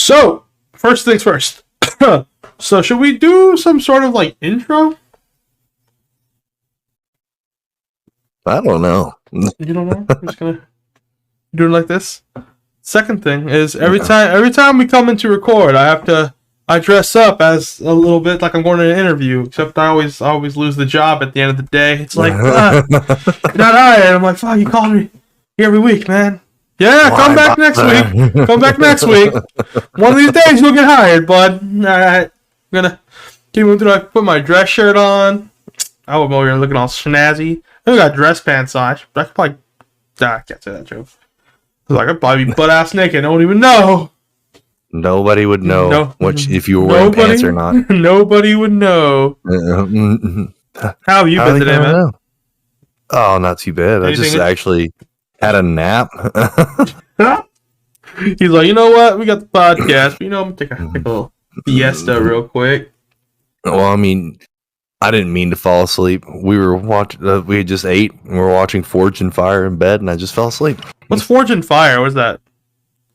So, first things first. So, should we do some sort of like intro? I don't know. You don't know? We're just gonna do it like this. Second thing is every time we come in to record, I dress up as a little bit like I'm going to an interview. Except I always lose the job at the end of the day. It's like you're not hired. I'm like, fuck, you call me every week, man. Yeah, come back next week. Come back next week. One of these days you'll get hired, bud. Alright. I'm gonna keep moving through. I put my dress shirt on. I was over here looking all snazzy. I got dress pants on. I could probably... I can't say that joke. I was like, I'd probably be butt-ass naked. I don't even know. Nobody would know if you were wearing pants or not. Nobody would know. How have you been today, man? Oh, not too bad. I just actually had a nap. He's like, you know what? We got the podcast. But, I'm going to take a little fiesta real quick. Well, I mean, I didn't mean to fall asleep. We were watching. We just ate. And we were watching Forge and Fire in bed, and I just fell asleep. What's Forge and Fire? What's that?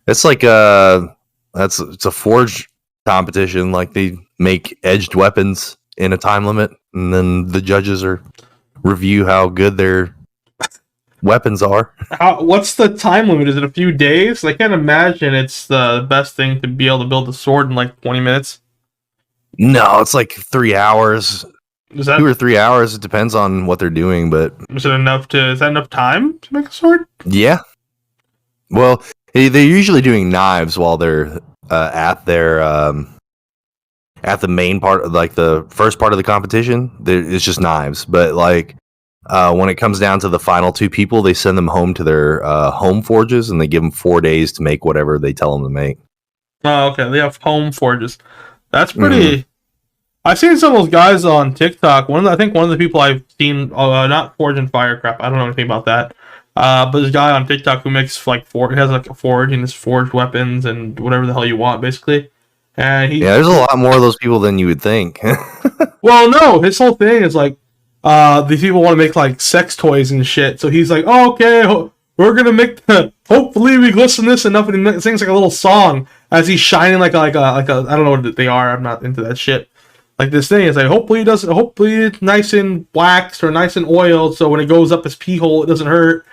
It's like it's a forge competition. Like they make edged weapons in a time limit, and then the judges review how good their weapons are. What's the time limit? Is it a few days? I can't imagine it's the best thing to be able to build a sword in like 20 minutes. No, it's like 3 hours. Is that 2 or 3 hours? It depends on what they're doing, but is that enough time to make a sword? Yeah. Well, they're usually doing knives while they're at the main part, like the first part of the competition. It's just knives, but like when it comes down to the final 2 people, they send them home to their home forges, and they give them 4 days to make whatever they tell them to make. Oh, okay. They have home forges. That's pretty. Mm-hmm. I've seen some of those guys on TikTok. I think one of the people I've seen, not Forge and Fire crap. I don't know anything about that. But this guy on TikTok who makes he has like a forge and his forged weapons and whatever the hell you want, basically. And there's a lot more of those people than you would think. Well, no, his whole thing is like, these people want to make like sex toys and shit. So he's like, oh, okay, we're gonna make hopefully we glisten this enough, and he sings like a little song as he's shining like a I don't know what they are. I'm not into that shit. Like this thing is like hopefully it's nice and waxed or nice and oiled, so when it goes up his pee hole it doesn't hurt.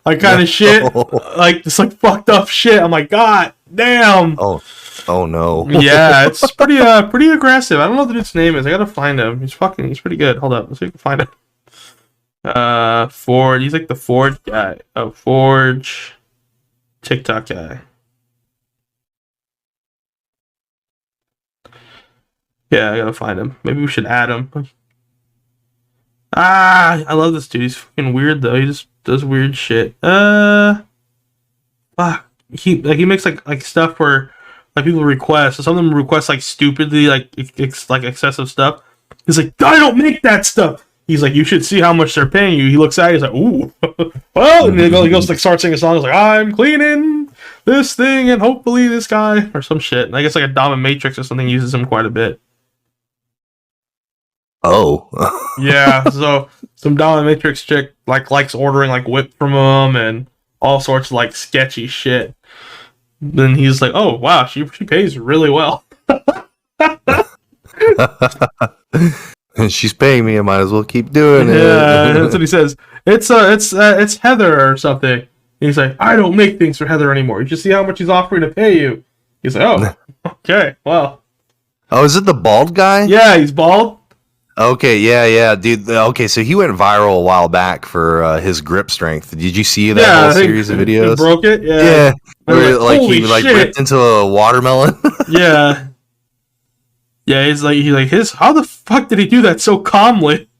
Like kind of shit. Like this like fucked up shit. I'm like, God damn. Oh no. Yeah, it's pretty aggressive. I don't know what the dude's name is. I gotta find him. He's pretty good. Hold up, let's see if we can find him. Forge. He's like the Forge guy. Oh, Forge TikTok guy. Yeah, I gotta find him. Maybe we should add him. I love this dude. He's fucking weird though. He just does weird shit. Fuck. He makes like stuff where like people request. So some of them request like stupidly like excessive stuff. He's like, I don't make that stuff. He's like, you should see how much they're paying you. He looks at it, he's like, ooh. Well, and he goes like start singing a song. He's like, I'm cleaning this thing and hopefully this guy or some shit. And I guess like a dominatrix or something uses him quite a bit. Oh. Yeah, so some dominatrix chick likes ordering like whip from him and all sorts of like sketchy shit. Then he's like, oh wow, she pays really well. She's paying me, I might as well keep doing it. Yeah, that's what he says. It's Heather or something. And he's like, I don't make things for Heather anymore. You just see how much he's offering to pay you. He's like, oh, okay, well. Oh, is it the bald guy? Yeah, he's bald. Okay, yeah, dude. Okay, so he went viral a while back for his grip strength. Did you see that whole series of videos? He broke it. Yeah. Where, like he ripped into a watermelon. Yeah. Yeah, he's like how the fuck did he do that so calmly?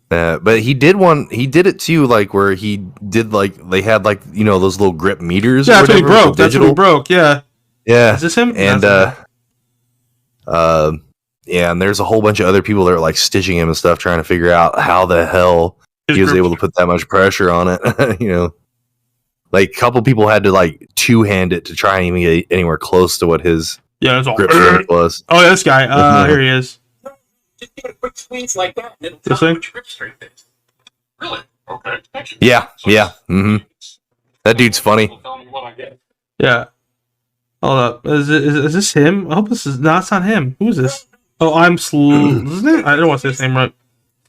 But he did it too, like where he did like they had like those little grip meters. Yeah, that's what he broke. That's what he broke. Yeah. Yeah. Is this him? And yeah, and there's a whole bunch of other people that are like stitching him and stuff, trying to figure out how the hell he was able to put that much pressure on it. Like a couple people had to like two-hand it to try and even get anywhere close to what his grip strength was. Oh, this guy. Here he is. Just give it a quick squeeze like that, and it'll This tell thing? you what your grip strength is. Really? Okay. Yeah. Mm-hmm. That dude's funny. Tell me what I get. Yeah. Hold up. Is this him? I hope this is. No, it's not him. Who is this? Oh, I'm Isn't it? I don't want to say his name right.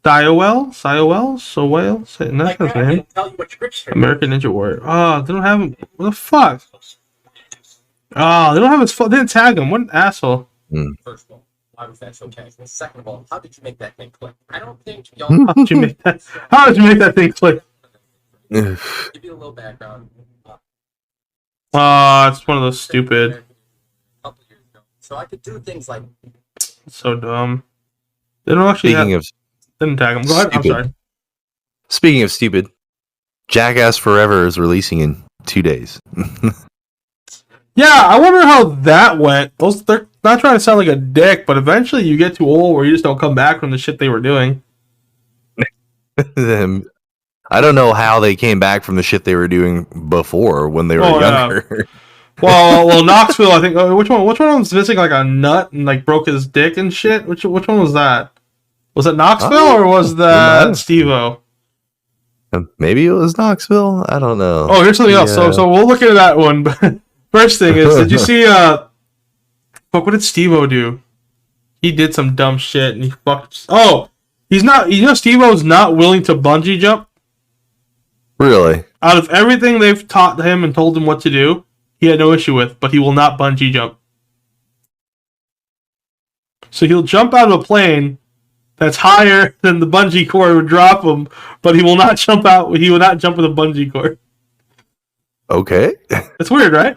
Sowell? No, Like that's that, not him. it'll tell you what scripture. American Ninja Warrior. Oh, they don't have him. What the fuck? Oh, they don't have his. They didn't tag him. What an asshole. First of all, why was that so casual? Second of all, how did you make that thing click? I don't think y'all. How did you make that? How did you make that thing click? Give you a little background. It's one of those stupid. A couple years ago. So I could do things like So dumb. They don't actually didn't tag him. Go ahead. I'm stupid. sorry. Speaking of stupid, Jackass Forever is releasing in 2 days. Yeah, I wonder how that went. They're not trying to sound like a dick, but eventually you get too old where you just don't come back from the shit they were doing. I don't know how they came back from the shit they were doing before when they were younger. Well, Knoxville. I think. Which one? Which one was missing like a nut and like broke his dick and shit? Which one was that? Was it Knoxville or was that Steve-O? Maybe it was Knoxville. I don't know. Oh, here's something else. So we'll look into that one. But first thing is, did you see? What did Steve-O do? He did some dumb shit and he fucked. Oh, he's not. You know, Steve-O's not willing to bungee jump. Really? Out of everything they've taught him and told him what to do, he had no issue with, but he will not bungee jump. So he'll jump out of a plane that's higher than the bungee cord would drop him, but he will not jump out. He will not jump with a bungee cord. Okay. It's weird, right?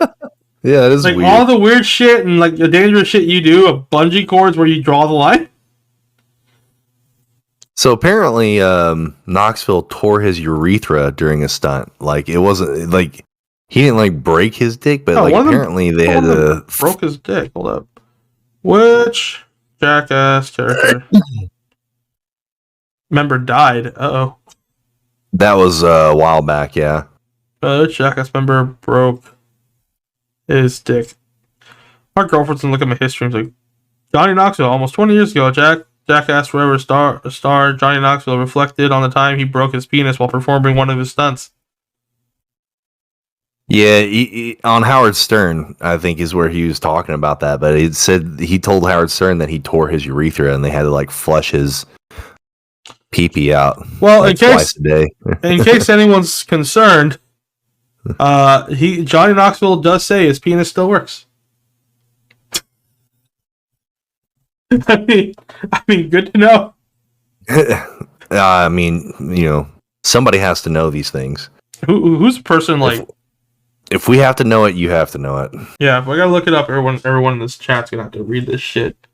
Yeah, it is like weird. all the weird shit and like the dangerous shit you do, a bungee cord's where you draw the line. So apparently, Knoxville tore his urethra during a stunt. Like it wasn't like he didn't like break his dick, but like apparently they had to broke his dick. Hold up, which Jackass character member died? Oh, that was a while back. Yeah, Jackass member broke his dick. My girlfriend's gonna look at my history and like Johnny Knoxville, almost 20 years ago, Jackass Forever star Johnny Knoxville reflected on the time he broke his penis while performing one of his stunts. Yeah, he, on Howard Stern, I think is where he was talking about that. But it said he told Howard Stern that he tore his urethra and they had to like flush his pee-pee out. Well, like twice a day. In case anyone's concerned, Johnny Knoxville does say his penis still works. I mean, good to know. I mean, you know, somebody has to know these things. Who's the person like? If we have to know it, you have to know it. Yeah, if I gotta look it up, everyone in this chat's gonna have to read this shit.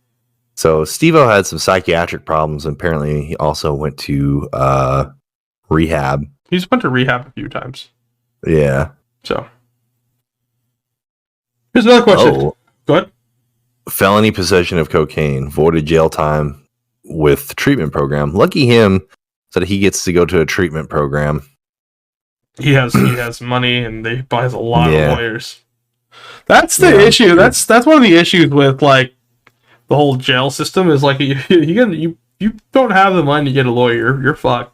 So Steve-O had some psychiatric problems, and apparently he also went to rehab. He's went to rehab a few times. Yeah. So here's another question. Oh. Go ahead. Felony possession of cocaine, voided jail time with treatment program. Lucky him that he gets to go to a treatment program. He has money and he buys a lot of lawyers. That's the issue. That's one of the issues with like the whole jail system is like you don't have the money to get a lawyer, you're fucked.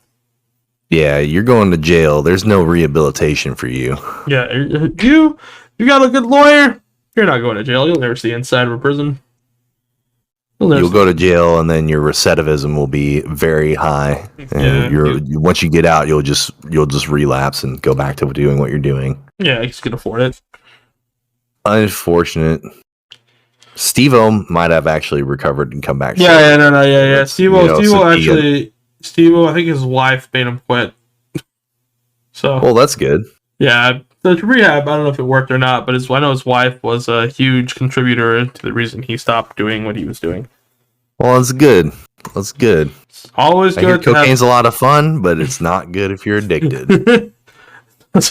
Yeah, you're going to jail. There's no rehabilitation for you. Yeah, you got a good lawyer, you're not going to jail. You'll never see inside of a prison. You'll go to jail, and then your recidivism will be very high. And once you get out, you'll just relapse and go back to doing what you're doing. Yeah, you just can afford it. Unfortunate. Steve-O might have actually recovered and come back. Yeah. Steve-O, I think his wife made him quit. So. Well, that's good. Yeah, the rehab, I don't know if it worked or not, but I know his wife was a huge contributor to the reason he stopped doing what he was doing. Well, that's good. That's good. It's always good. Cocaine's a lot of fun, but it's not good if you're addicted.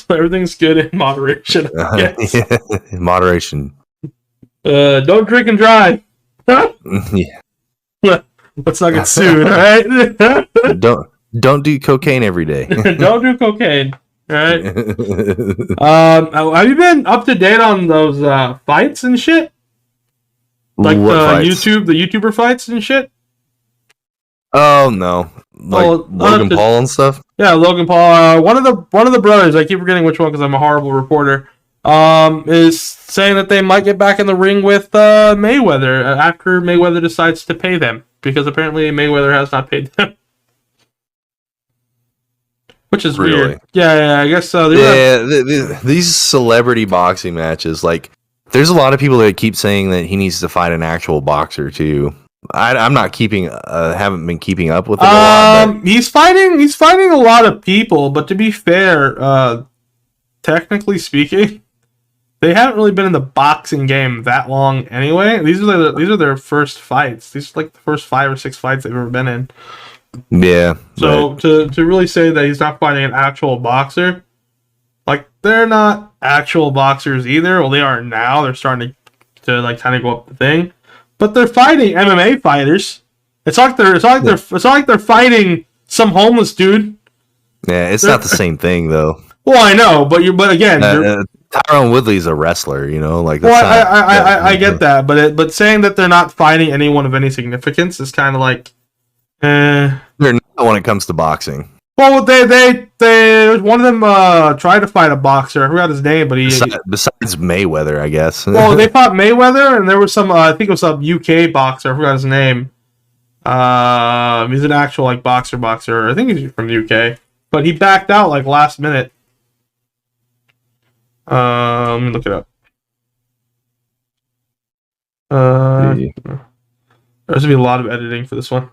Everything's good in moderation. Yeah, in moderation. Don't drink and drive. Yeah. Let's not get sued, right? Don't do cocaine every day. Don't do cocaine. Right. Have you been up to date on those fights and shit? Like the YouTuber fights and shit? Oh no. Like Logan Paul and stuff? Yeah, Logan Paul. One of the brothers, I keep forgetting which one because I'm a horrible reporter. is saying that they might get back in the ring with Mayweather after Mayweather decides to pay them, because apparently Mayweather has not paid them. Which is Really? weird. Yeah, I guess so. These celebrity boxing matches, like, there's a lot of people that keep saying that he needs to fight an actual boxer too. I'm not haven't been keeping up with it a lot. But he's fighting a lot of people, but to be fair, technically speaking, they haven't really been in the boxing game that long anyway. These are their first fights. These are like the first 5 or 6 fights they've ever been in. Yeah. So to really say that he's not fighting an actual boxer, like, they're not actual boxers either. Well, they are now. They're starting to like kind of go up the thing, but they're fighting MMA fighters. It's not like they're fighting some homeless dude. Yeah, it's not the same thing though. Well, I know, but again, Tyron Woodley's a wrestler, you know, like. Well, I get that, but saying that they're not fighting anyone of any significance is kind of like, They're not when it comes to boxing. Well, they one of them tried to fight a boxer. I forgot his name, but besides Mayweather, I guess. Well, they fought Mayweather, and there was some. I think it was some UK boxer. I forgot his name. He's an actual like boxer. I think he's from the UK, but he backed out like last minute. Let me look it up. There's gonna be a lot of editing for this one.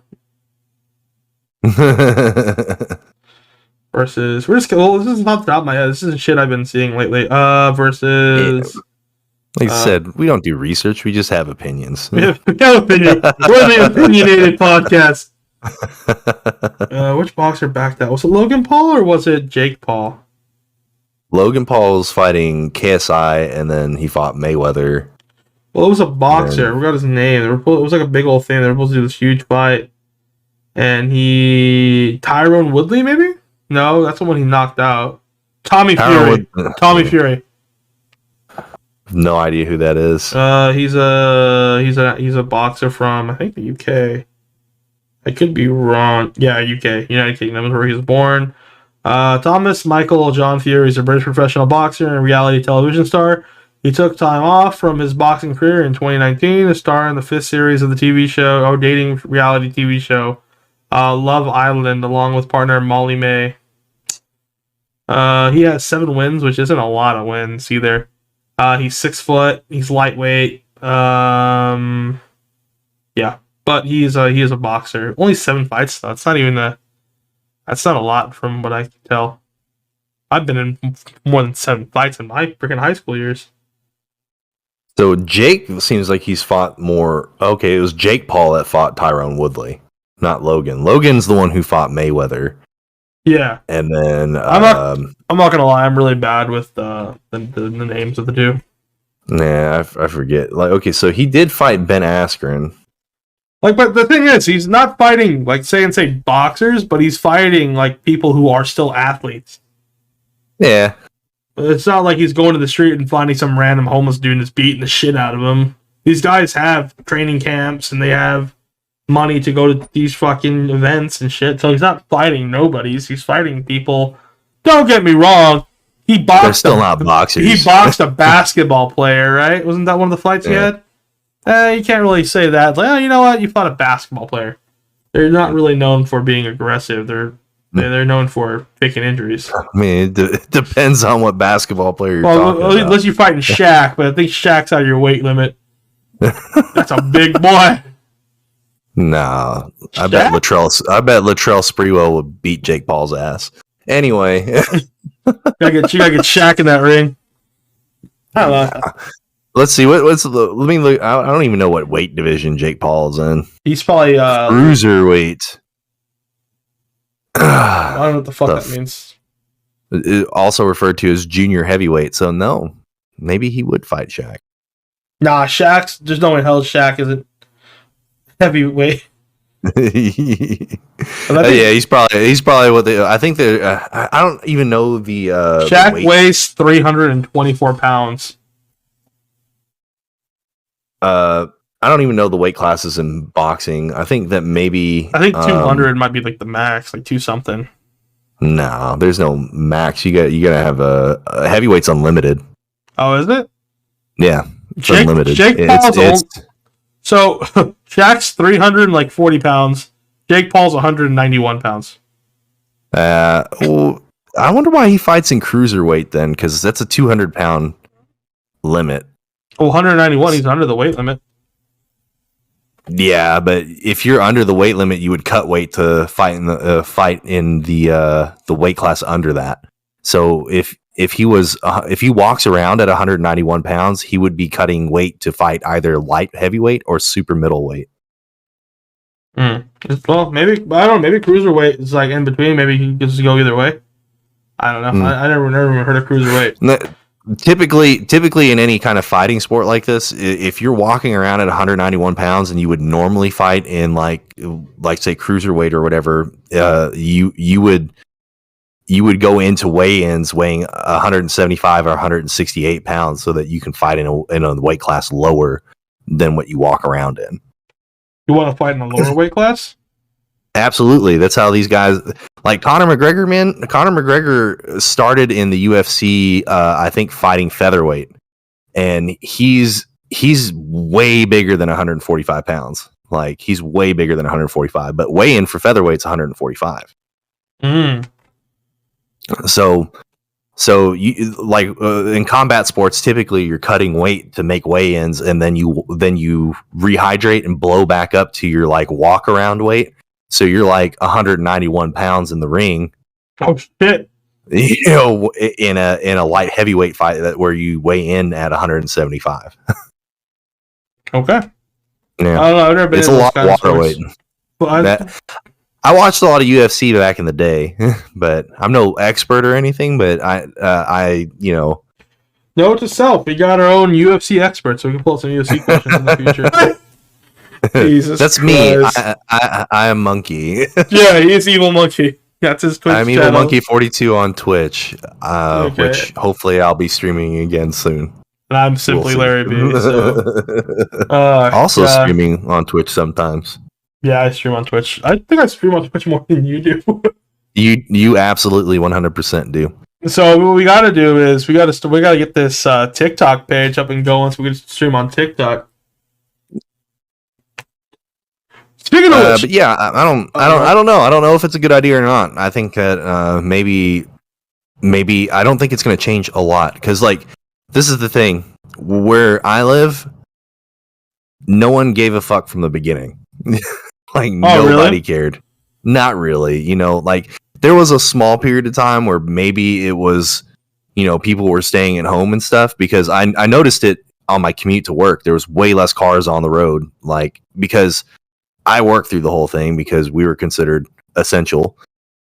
Versus, this is not the top of my head. This is shit I've been seeing lately. Versus, like I said, we don't do research. We just have opinions. We have opinion. We're the opinionated podcast. Which boxer backed out? Was it Logan Paul or was it Jake Paul? Logan Paul was fighting KSI, and then he fought Mayweather. Well, it was a boxer. I forgot his name. It was like a big old thing. They were supposed to do this huge fight. And Tyrone Woodley, maybe? No, that's the one he knocked out. Tommy Fury. Fury. No idea who that is. He's a boxer from, I think, the UK. I could be wrong. Yeah, UK, United Kingdom is where he was born. Thomas Michael John Fury is a British professional boxer and reality television star. He took time off from his boxing career in 2019 to star in the 5th series of the TV show, dating reality TV show, Love Island, along with partner Molly May. He has 7 wins, which isn't a lot of wins either. He's 6 foot. He's lightweight. Yeah, but he is a boxer. Only 7 fights though. That's not a lot from what I can tell. I've been in more than 7 fights in my freaking high school years. So Jake seems like he's fought more. Okay, it was Jake Paul that fought Tyrone Woodley, not Logan. Logan's the one who fought Mayweather. Yeah, and then I'm not gonna lie, I'm really bad with the names of the two. Nah, I forget. Like, okay, so he did fight Ben Askren. Like, but the thing is, he's not fighting like say boxers, but he's fighting like people who are still athletes. Yeah. It's not like he's going to the street and finding some random homeless dude and just beating the shit out of him. These guys have training camps and they have money to go to these fucking events and shit. So he's not fighting nobodies. He's fighting people. Don't get me wrong. They're still not boxers. He boxed a basketball player, right? Wasn't that one of the fights he had? You can't really say that. Like, you know what? You fought a basketball player. They're not really known for being aggressive. They're known for faking injuries. I mean, it depends on what basketball player you're talking about. Unless you're fighting Shaq, but I think Shaq's out of your weight limit. That's a big boy. Nah, I bet Latrell Sprewell would beat Jake Paul's ass. Anyway, you gotta get Shaq in that ring. I don't know. Let's see. What's the? Let me look. I don't even know what weight division Jake Paul's in. He's probably cruiserweight. I don't know what the fuck that means. It also referred to as junior heavyweight. So no, maybe he would fight Shaq. Nah, Shaq's. There's no way in hell Shaq isn't heavyweight. Yeah, he's probably what they. I think they. I don't even know the. Shaq weighs 324 pounds. I don't even know the weight classes in boxing. I think that maybe. I think 200 might be like the max, like 2 something. No, there's no max. You gotta have a heavyweight's unlimited. Oh, is it? Yeah, it's unlimited. Jake Paul's It's so Shaq's 340 pounds. Jake Paul's 191 pounds. well, I wonder why he fights in cruiserweight then, because that's a 200-pound limit. Oh, 191. He's under the weight limit. Yeah, but if you're under the weight limit, you would cut weight to fight in the weight class under that. So if he walks around at 191 pounds, he would be cutting weight to fight either light heavyweight or super middleweight. Well, maybe I don't know. Maybe cruiserweight is like in between. Maybe he gets to go either way. I don't know. I never heard of cruiserweight. Typically in any kind of fighting sport like this, if you're walking around at 191 pounds and you would normally fight in like say cruiserweight or whatever, you would go into weigh-ins weighing 175 or 168 pounds so that you can fight in a weight class lower than what you walk around in. You want to fight in a lower weight class? Absolutely. That's how these guys, like Conor McGregor, man. Conor McGregor started in the UFC, I think, fighting featherweight, and he's way bigger than 145 pounds. Like, he's way bigger than 145, but weigh-in for featherweight's 145. So you like in combat sports, typically you're cutting weight to make weigh-ins, and then you rehydrate and blow back up to your like walk around weight. So you're like 191 pounds in the ring. Oh shit! You know, in a light heavyweight fight where you weigh in at 175. Okay. Yeah, I don't know. I've never been it's a lot of water weight. I watched a lot of UFC back in the day, but I'm no expert or anything. But I note to self: we got our own UFC expert, so we can pull some UFC questions in the future. Jesus, that's Christ. me. I am Monkey. Yeah, he's Evil Monkey. That's his Twitch I'm channel. Evil Monkey 42 on Twitch, Okay. which hopefully I'll be streaming again soon. And I'm Simply Larry B. So. Also streaming on Twitch sometimes. Yeah, I stream on Twitch. I think I stream on Twitch more than you do. You absolutely 100% do. So what we got to do is we got to get this TikTok page up and going so we can stream on TikTok. Speaking of which, but yeah, I don't know. I don't know if it's a good idea or not. I think that maybe I don't think it's going to change a lot because like this is the thing where I live, no one gave a fuck from the beginning. Like nobody cared. Not really. You know, like there was a small period of time where maybe it was, people were staying at home and stuff because I noticed it on my commute to work. There was way less cars on the road, like because I worked through the whole thing because we were considered essential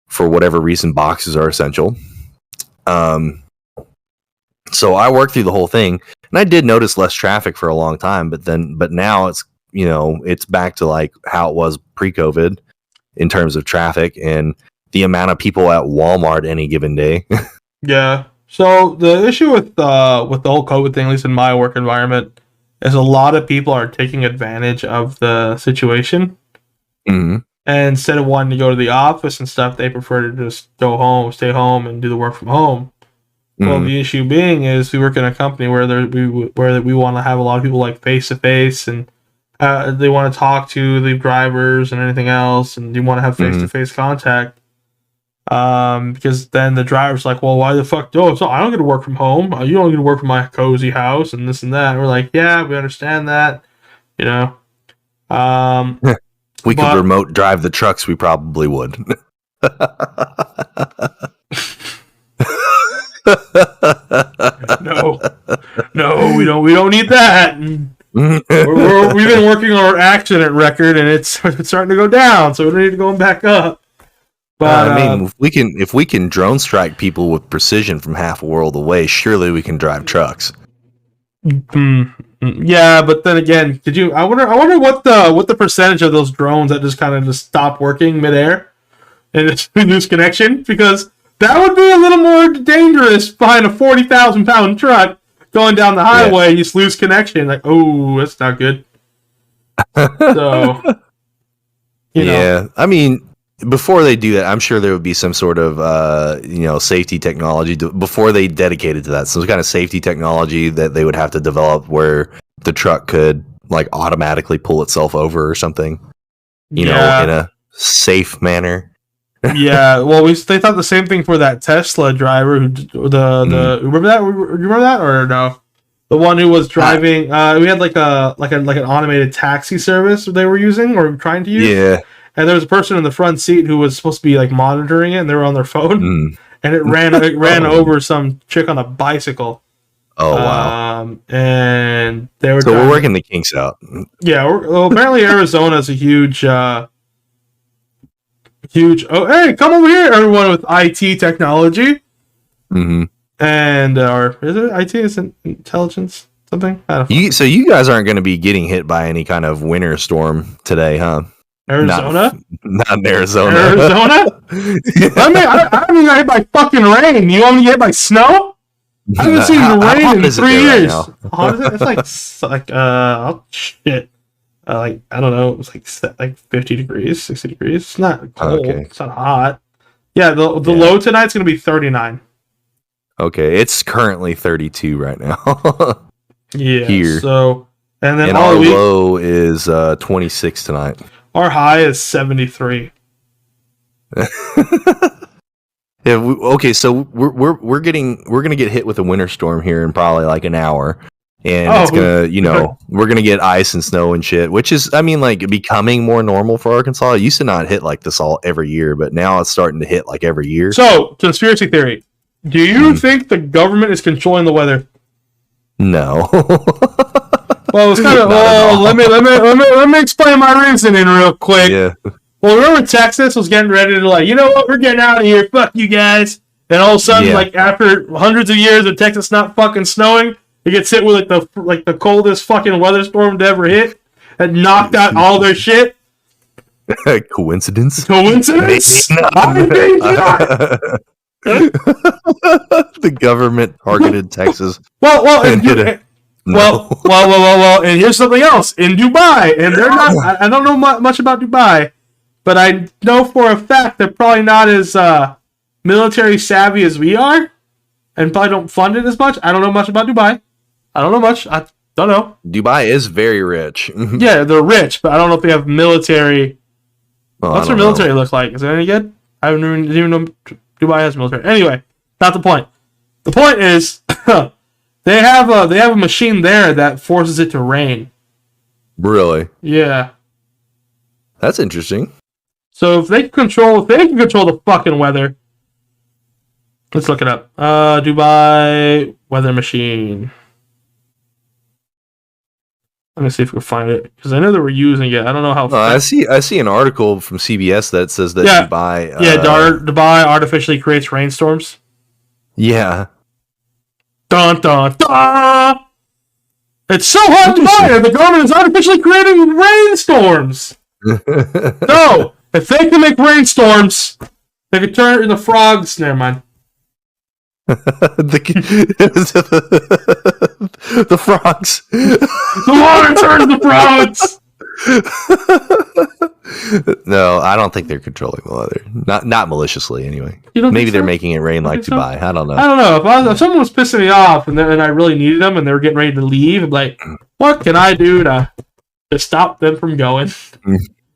for whatever reason. Boxes are essential. So I worked through the whole thing and I did notice less traffic for a long time, but now it's, it's back to like how it was pre-COVID in terms of traffic and the amount of people at Walmart any given day. Yeah. So the issue with the whole COVID thing, at least in my work environment, is a lot of people are taking advantage of the situation. Mm-hmm. And instead of wanting to go to the office and stuff, they prefer to just go home, stay home, and do the work from home. Mm-hmm. Well, the issue being is we work in a company where we want to have a lot of people like face to face, and they want to talk to the drivers and anything else, and they want to have face to face contact. Because then the driver's like, well, why the fuck do so I don't get to work from home. You don't get to work from my cozy house and this and that. And we're like, yeah, we understand that. We could remote drive the trucks. We probably would. No, we don't need that. We've been working on our accident record, and it's starting to go down, so we don't need to go back up. But I mean, if we can drone strike people with precision from half a world away, surely we can drive trucks. Yeah, but then again, I wonder what the percentage of those drones that just kind of just stop working midair and just lose connection, because that would be a little more dangerous behind a 40,000-pound truck going down the highway. You just lose connection. Like, oh, that's not good. So, I mean, before they do that, I'm sure there would be some sort of safety technology before they dedicated to that. Some kind of safety technology that they would have to develop where the truck could like automatically pull itself over or something. You know, in a safe manner. Yeah, well, they thought the same thing for that Tesla driver who remember that? You remember that or no? The one who was driving. We had like an automated taxi service they were using or trying to use. Yeah. And there was a person in the front seat who was supposed to be like monitoring it, and they were on their phone, and it ran over some chick on a bicycle. Oh wow! And they were. So we're working the kinks out. Yeah, well, apparently Arizona is a huge. Oh, hey, come over here, everyone with IT technology. Mm-hmm. And or is it IT? Is it intelligence? Something? I don't know. So you guys aren't going to be getting hit by any kind of winter storm today, huh? Arizona? Not in Arizona. Arizona? I haven't got hit by fucking rain. You want me to get hit by snow? I haven't seen rain in 3 years. How is it? It's like shit. I don't know. It's like 50 degrees, 60 degrees. It's not cold. Okay. It's not hot. Yeah, the low tonight's gonna be 39. Okay, it's currently 32 right now. Yeah. Here. So and then our low is 26 tonight. Our high is 73. Yeah. Okay. So we're gonna get hit with a winter storm here in probably like an hour, and it's gonna we're gonna get ice and snow and shit, which is becoming more normal for Arkansas. It used to not hit like this all every year, but now it's starting to hit like every year. So conspiracy theory: do you think the government is controlling the weather? No. Well, it's kind of. Let me explain my reasoning real quick. Yeah. Well, remember Texas was getting ready to you know what, we're getting out of here. Fuck you guys. And all of a sudden, after hundreds of years of Texas not fucking snowing, it gets hit with the coldest fucking weather storm to ever hit, and knocked out all their shit. Coincidence? Coincidence? I think not. The government targeted Texas. Well, and here's something else in Dubai, and they're not. I don't know much about Dubai, but I know for a fact they're probably not as military savvy as we are, and probably don't fund it as much. I don't know much about Dubai. I don't know much. I don't know. Dubai is very rich. Yeah, they're rich, but I don't know if they have military. What's their military look like? Is it any good? I didn't even know Dubai has military. Anyway, not the point. The point is, they have a machine there that forces it to rain. Really? Yeah. That's interesting. So if they can control the fucking weather, let's look it up. Dubai weather machine. Let me see if we can find it, because I know they were using it. I don't know how. I see an article from CBS that says that Dubai. Dubai artificially creates rainstorms. Yeah. Dun dun dun! It's so hot in Dubai, and the government is artificially creating rainstorms. No, if they can make rainstorms, they could turn it into frogs. Never mind. The frogs. The water turns the frogs. No, I don't think they're controlling the weather. Not maliciously, anyway. Maybe they're making it rain like Dubai. I don't know. I don't know. If someone was pissing me off and I really needed them and they were getting ready to leave, I'm like, what can I do to stop them from going?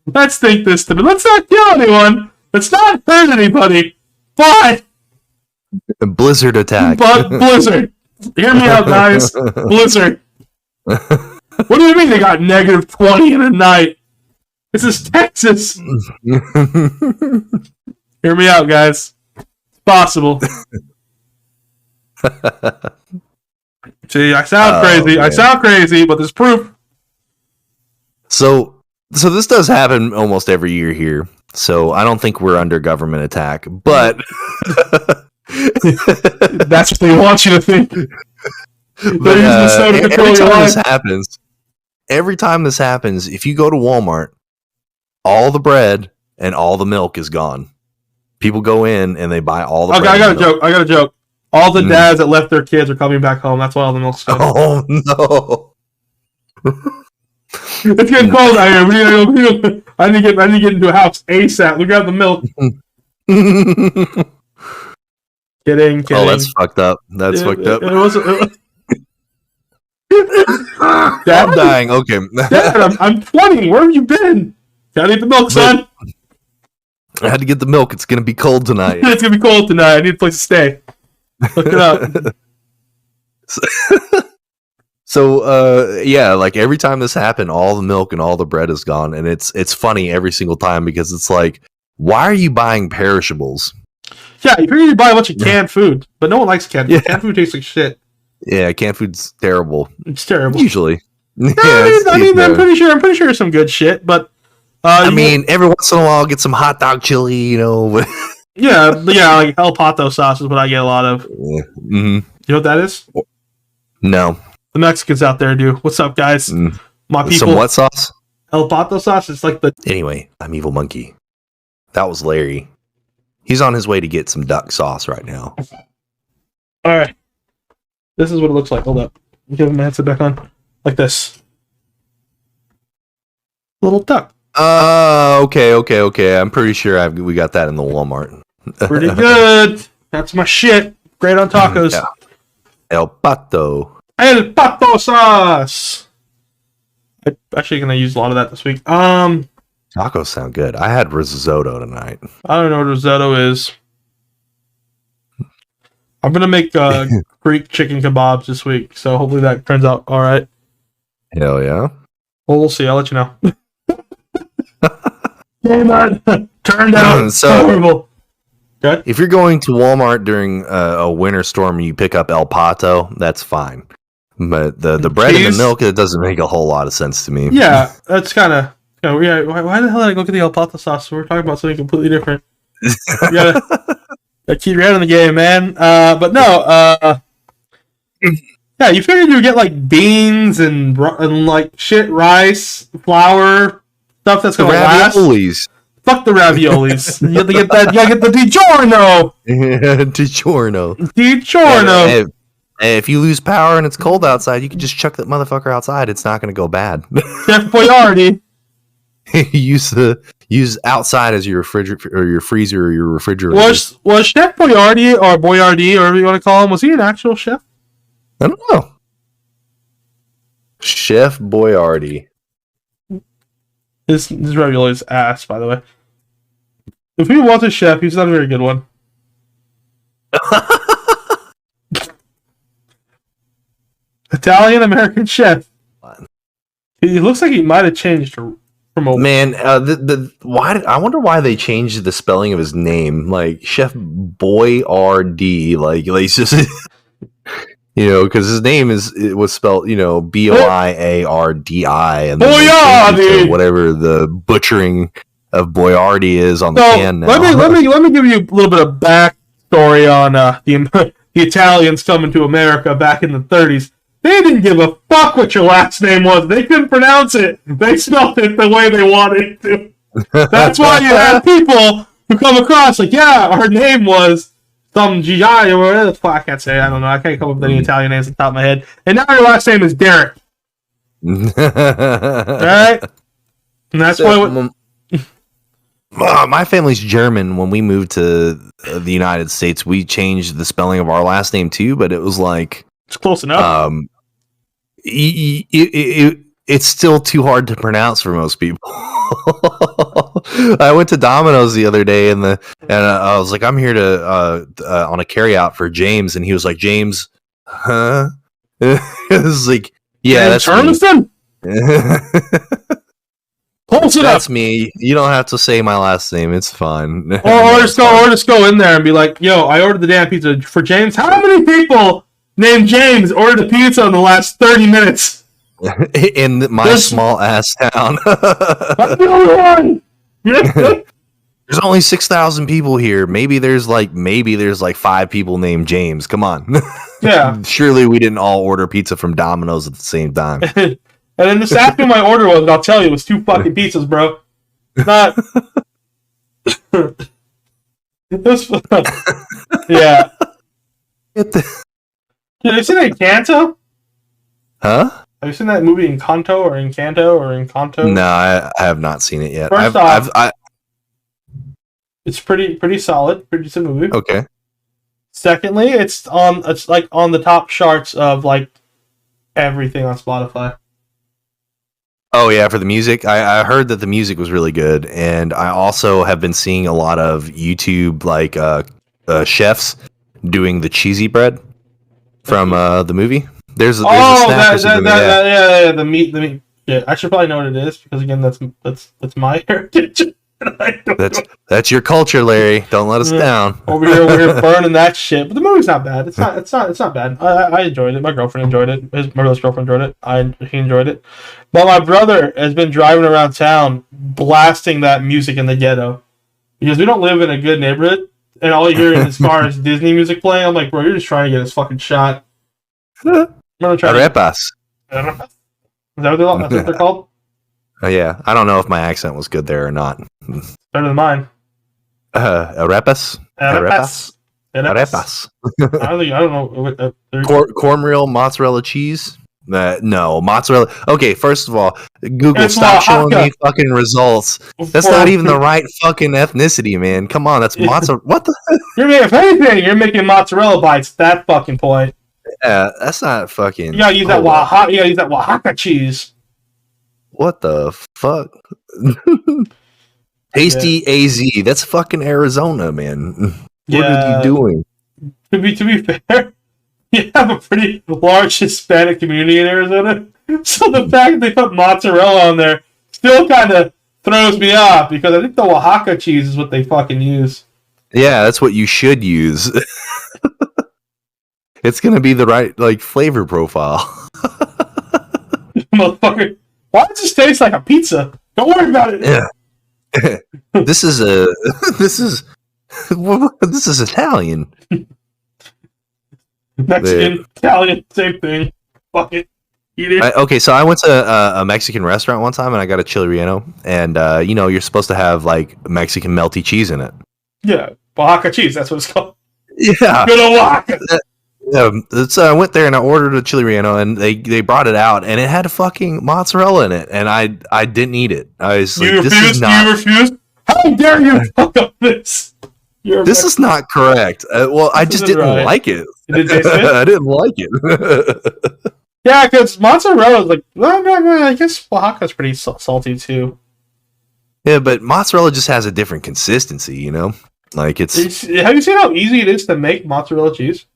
Let's think this through. Let's not kill anyone. Let's not hurt anybody. But Blizzard attack. But Blizzard. Hear me out, guys. Blizzard. What do you mean they got -20 in a night? This is Texas. Hear me out, guys. It's possible. See, I sound crazy. Man. I sound crazy, but there's proof. So this does happen almost every year here. So I don't think we're under government attack, but that's what they want you to think. But, every time this happens, if you go to Walmart, all the bread and all the milk is gone. People go in and they buy all the bread. I got a joke. All the dads that left their kids are coming back home. That's why all the milk's gone. Oh, no. It's getting cold out here. I need to get into a house ASAP. Look out the milk. Kidding. Oh, that's fucked up. That's fucked up. It was. I'm dying. Okay. Dad, I'm 20. Where have you been? Gotta eat the milk, son. I had to get the milk. It's gonna be cold tonight. It's gonna be cold tonight. I need a place to stay. Look it up. So, yeah, like every time this happened, all the milk and all the bread is gone, and it's funny every single time because it's like, why are you buying perishables? Yeah, you figure you buy a bunch of canned food, but no one likes canned food. Yeah. Canned food tastes like shit. Yeah, canned food's terrible. It's terrible. Usually. I'm pretty sure there's some good shit, but I mean, every once in a while, I'll get some hot dog chili, you know. yeah, like El Pato sauce is what I get a lot of. Yeah. Mm-hmm. You know what that is? No. The Mexicans out there do. What's up, guys? My people. Some what sauce? El Pato sauce. It's like the. Anyway, I'm Evil Monkey. That was Larry. He's on his way to get some duck sauce right now. All right. This is what it looks like. Hold up. Give him my headset back on. Like this. Little duck. Okay. I'm pretty sure we got that in the Walmart. Pretty good. That's my shit. Great on tacos. Yeah. El Pato. El Pato sauce. I'm actually gonna use a lot of that this week. Tacos sound good. I had risotto tonight. I don't know what risotto is. I'm gonna make Greek chicken kebabs this week, so hopefully that turns out all right. Hell yeah. Well, we'll see. I'll let you know. Yeah, man. Turned out horrible. Good. If you're going to Walmart during a winter storm and you pick up El Pato, that's fine. But the bread and the milk, it doesn't make a whole lot of sense to me. Yeah, that's kind of. Yeah, why the hell did I go get the El Pato sauce? We're talking about something completely different. You gotta keep your head in the game, man. But no, yeah, you figured you would get like beans and like shit, rice, flour, stuff that's gonna last. Fuck the raviolis. You have to get that. You gotta get the DiGiorno. DiGiorno. If you lose power and it's cold outside, you can just chuck that motherfucker outside. It's not going to go bad. Chef Boi R Dee. use outside as your refrigerator or your freezer or your refrigerator. Was Chef Boi R Dee or Boi R Dee or whatever you want to call him? Was he an actual chef? I don't know. Chef Boi R Dee. His ravioli is ass, by the way. If he was a chef, he's not a very good one. Italian American chef. He looks like he might have changed from a man. Why? I wonder why they changed the spelling of his name. Like Chef Boi R Dee. Like it's just because his name was spelled Boiardi and then whatever the butchering of Boiardi is on the can now. Let me give you a little bit of backstory on the Italians coming to America back in the 30s. They didn't give a fuck what your last name was. They couldn't pronounce it. They spelled it the way they wanted to. That's why you have people who come across like, yeah, our name was some G.I. or whatever the fuck I can't say. I don't know. I can't come up with any Italian names on top of my head. And now your last name is Derek. Alright? And that's why... My family's German. When we moved to the United States, we changed the spelling of our last name too, but it was like... It's close enough. It's still too hard to pronounce for most people. I went to Domino's the other day, and I was like, "I'm here to on a carryout for James," and he was like, "James, huh?" It was like, "Yeah, that's Charleston." Close enough. That's me. You don't have to say my last name. It's fine. Or just go in there and be like, "Yo, I ordered the damn pizza for James. How many people named James ordered a pizza in the last 30 minutes?" In my small ass town. I'm the only one. There's only 6,000 people here. Maybe there's like 5 people named James. Come on. Yeah. Surely we didn't all order pizza from Domino's at the same time. And then just ask me what my order was, and I'll tell you it was 2 fucking pizzas, bro. Not. Yeah. Did you see that Encanto? Huh? Have you seen that movie Encanto or Encanto? No, I have not seen it yet. First off, it's pretty solid, pretty decent movie. Okay. Secondly, it's like on the top charts of like everything on Spotify. Oh yeah, for the music, I heard that the music was really good, and I also have been seeing a lot of YouTube like chefs doing the cheesy bread from the movie. There's a snack or something. Yeah, the meat. Yeah, I should probably know what it is because again, that's my heritage. That's your culture, Larry. Don't let us down. Over here burning that shit. But the movie's not bad. It's not bad. I enjoyed it. My girlfriend enjoyed it. My brother's girlfriend enjoyed it. He enjoyed it. But my brother has been driving around town blasting that music in the ghetto because we don't live in a good neighborhood, and all you hear in his car is Disney music playing. I'm like, bro, you're just trying to get his fucking shot. Arepas. Is that what they're called? Yeah, I don't know if my accent was good there or not. Better than mine. Arepas. Arepas. I don't know. Cornmeal mozzarella cheese. No, mozzarella. Okay, first of all, Google, stop showing me fucking results. That's not even the right fucking ethnicity, man. Come on, that's mozzarella. What the? If anything, you're making mozzarella bites. That fucking point. Yeah, that's not fucking. You gotta use that Oaxaca cheese. What the fuck? Tasty AZ. That's fucking Arizona, man. What are you doing? To be fair, you have a pretty large Hispanic community in Arizona, so the fact that they put mozzarella on there still kind of throws me off because I think the Oaxaca cheese is what they fucking use. Yeah, that's what you should use. It's gonna be the right like flavor profile. Motherfucker, why does this taste like a pizza? Don't worry about it. Yeah. This is Italian. Mexican, Italian, same thing. Fuck it. Eat it. Okay, so I went to a Mexican restaurant one time and I got a chili relleno, and you're supposed to have like Mexican melty cheese in it. Yeah, Oaxaca cheese. That's what it's called. Yeah. Good Oaxaca. So I went there and I ordered a chili relleno, and they brought it out, and it had a fucking mozzarella in it, and I didn't eat it. I was like, this is not. You refused? How dare you fuck up this? This is not correct. Well, I just didn't like it. Did it taste good? I didn't like it. Yeah, because mozzarella is like, I guess Oaxaca's pretty salty too. Yeah, but mozzarella just has a different consistency, you know? Like it's. Have you seen how easy it is to make mozzarella cheese?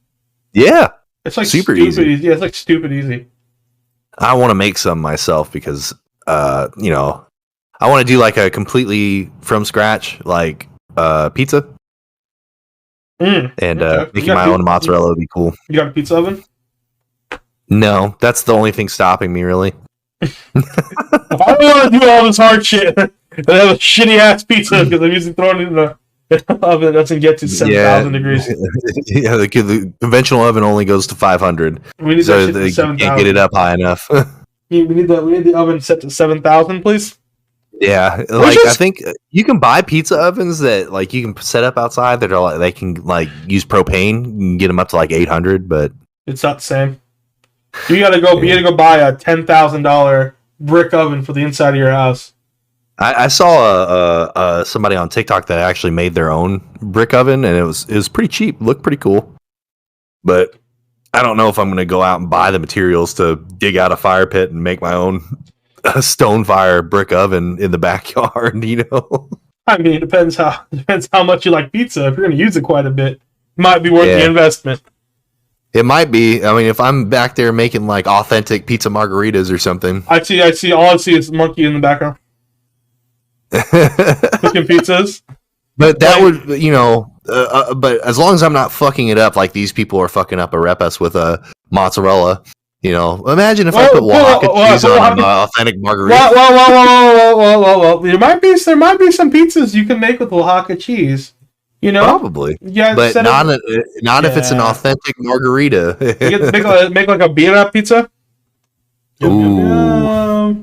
Yeah, it's like super easy. Yeah, it's like stupid easy. I want to make some myself because, I want to do like a completely from scratch like pizza, and making my own mozzarella would be cool. You got a pizza oven? No, that's the only thing stopping me really. If I don't want to do all this hard shit and have a shitty ass pizza because I'm usually throwing it in the oven that doesn't get to 7,000 degrees. Yeah, the conventional oven only goes to 500. We need so that they can't get it up high enough. we need the oven set to 7,000, please. Yeah, like I think you can buy pizza ovens that like you can set up outside that are like they can like use propane. You can get them up to like 800, but it's not the same. You gotta go buy a $10,000 brick oven for the inside of your house. I saw somebody on TikTok that actually made their own brick oven, and it was pretty cheap, looked pretty cool. But I don't know if I'm going to go out and buy the materials to dig out a fire pit and make my own stone fire brick oven in the backyard. You know, I mean, it depends how much you like pizza. If you're going to use it quite a bit, it might be worth the investment. It might be. I mean, if I'm back there making like authentic pizza margaritas or something, I see. All I see is monkey in the background. Cooking pizzas, but that would but as long as I'm not fucking it up like these people are fucking up arepas with a mozzarella, imagine if I put Oaxaca cheese on an authentic margarita. Whoa. There might be some pizzas you can make with Oaxaca cheese. Probably, yeah, but not if it's an authentic margarita. You get make like a birria pizza. Ooh,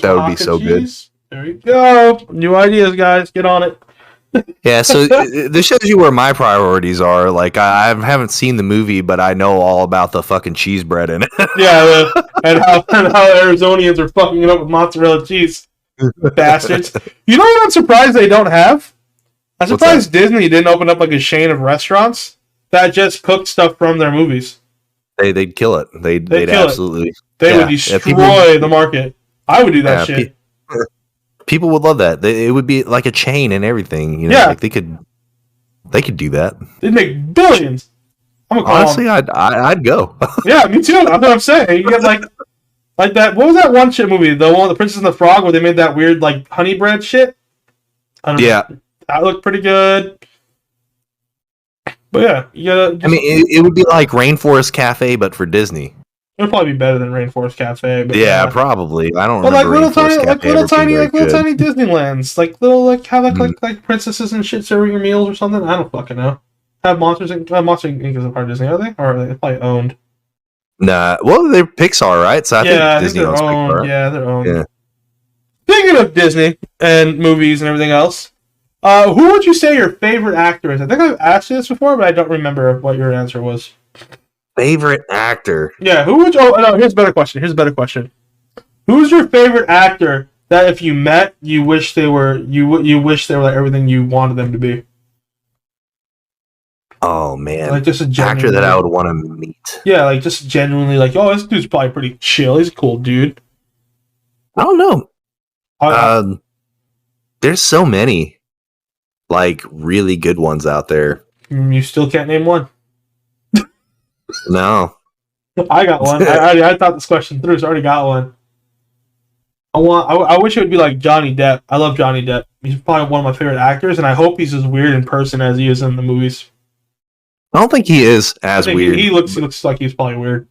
that would be so cheese. good. There you go. New ideas, guys. Get on it. Yeah, so this shows you where my priorities are. Like, I haven't seen the movie, but I know all about the fucking cheese bread in it. Yeah, and how Arizonians are fucking it up with mozzarella cheese, bastards. You know what I'm surprised they don't have? I'm What's surprised Disney didn't open up like a chain of restaurants that just cook stuff from their movies. They'd kill it. They'd kill absolutely. it. They would destroy the market. I would do that shit. People would love that. It would be like a chain and everything. You know, Yeah. like they could do that. They'd make billions. Honestly, I'd go. Yeah, me too. That's what I'm saying. You get like that. What was that one shit movie? The one with the Princess and the Frog, where they made that weird like honey bread shit. I don't know. That looked pretty good. But yeah, you gotta. I mean, it would be like Rainforest Cafe, but for Disney. It'd probably be better than Rainforest Cafe. But yeah, probably. I don't. But like remember little tiny Disneylands, like like princesses and shit serving your meals or something. I don't fucking know. Have Monsters Inc. Monster Inc. is a part of Disney, are they? Or are they probably owned? Nah, well, they're Pixar, right? So I think Disney owns Pixar. Yeah, they're owned. Yeah. Speaking of Disney and movies and everything else, who would you say your favorite actor is? I think I've asked you this before, but I don't remember what your answer was. Favorite actor? Yeah, who would you... Oh, no, here's a better question. Who's your favorite actor that if you met, you wish they were like everything you wanted them to be? Oh, man. Like just a actor that I would want to meet. Yeah, like just genuinely like, oh, this dude's probably pretty chill. He's a cool dude. I don't know. There's so many like really good ones out there. You still can't name one? No. I got one. I thought this question through, so I already got one. I wish it would be like Johnny Depp. I love Johnny Depp. He's probably one of my favorite actors, and I hope he's as weird in person as he is in the movies. I don't think he is as weird. He looks like he's probably weird.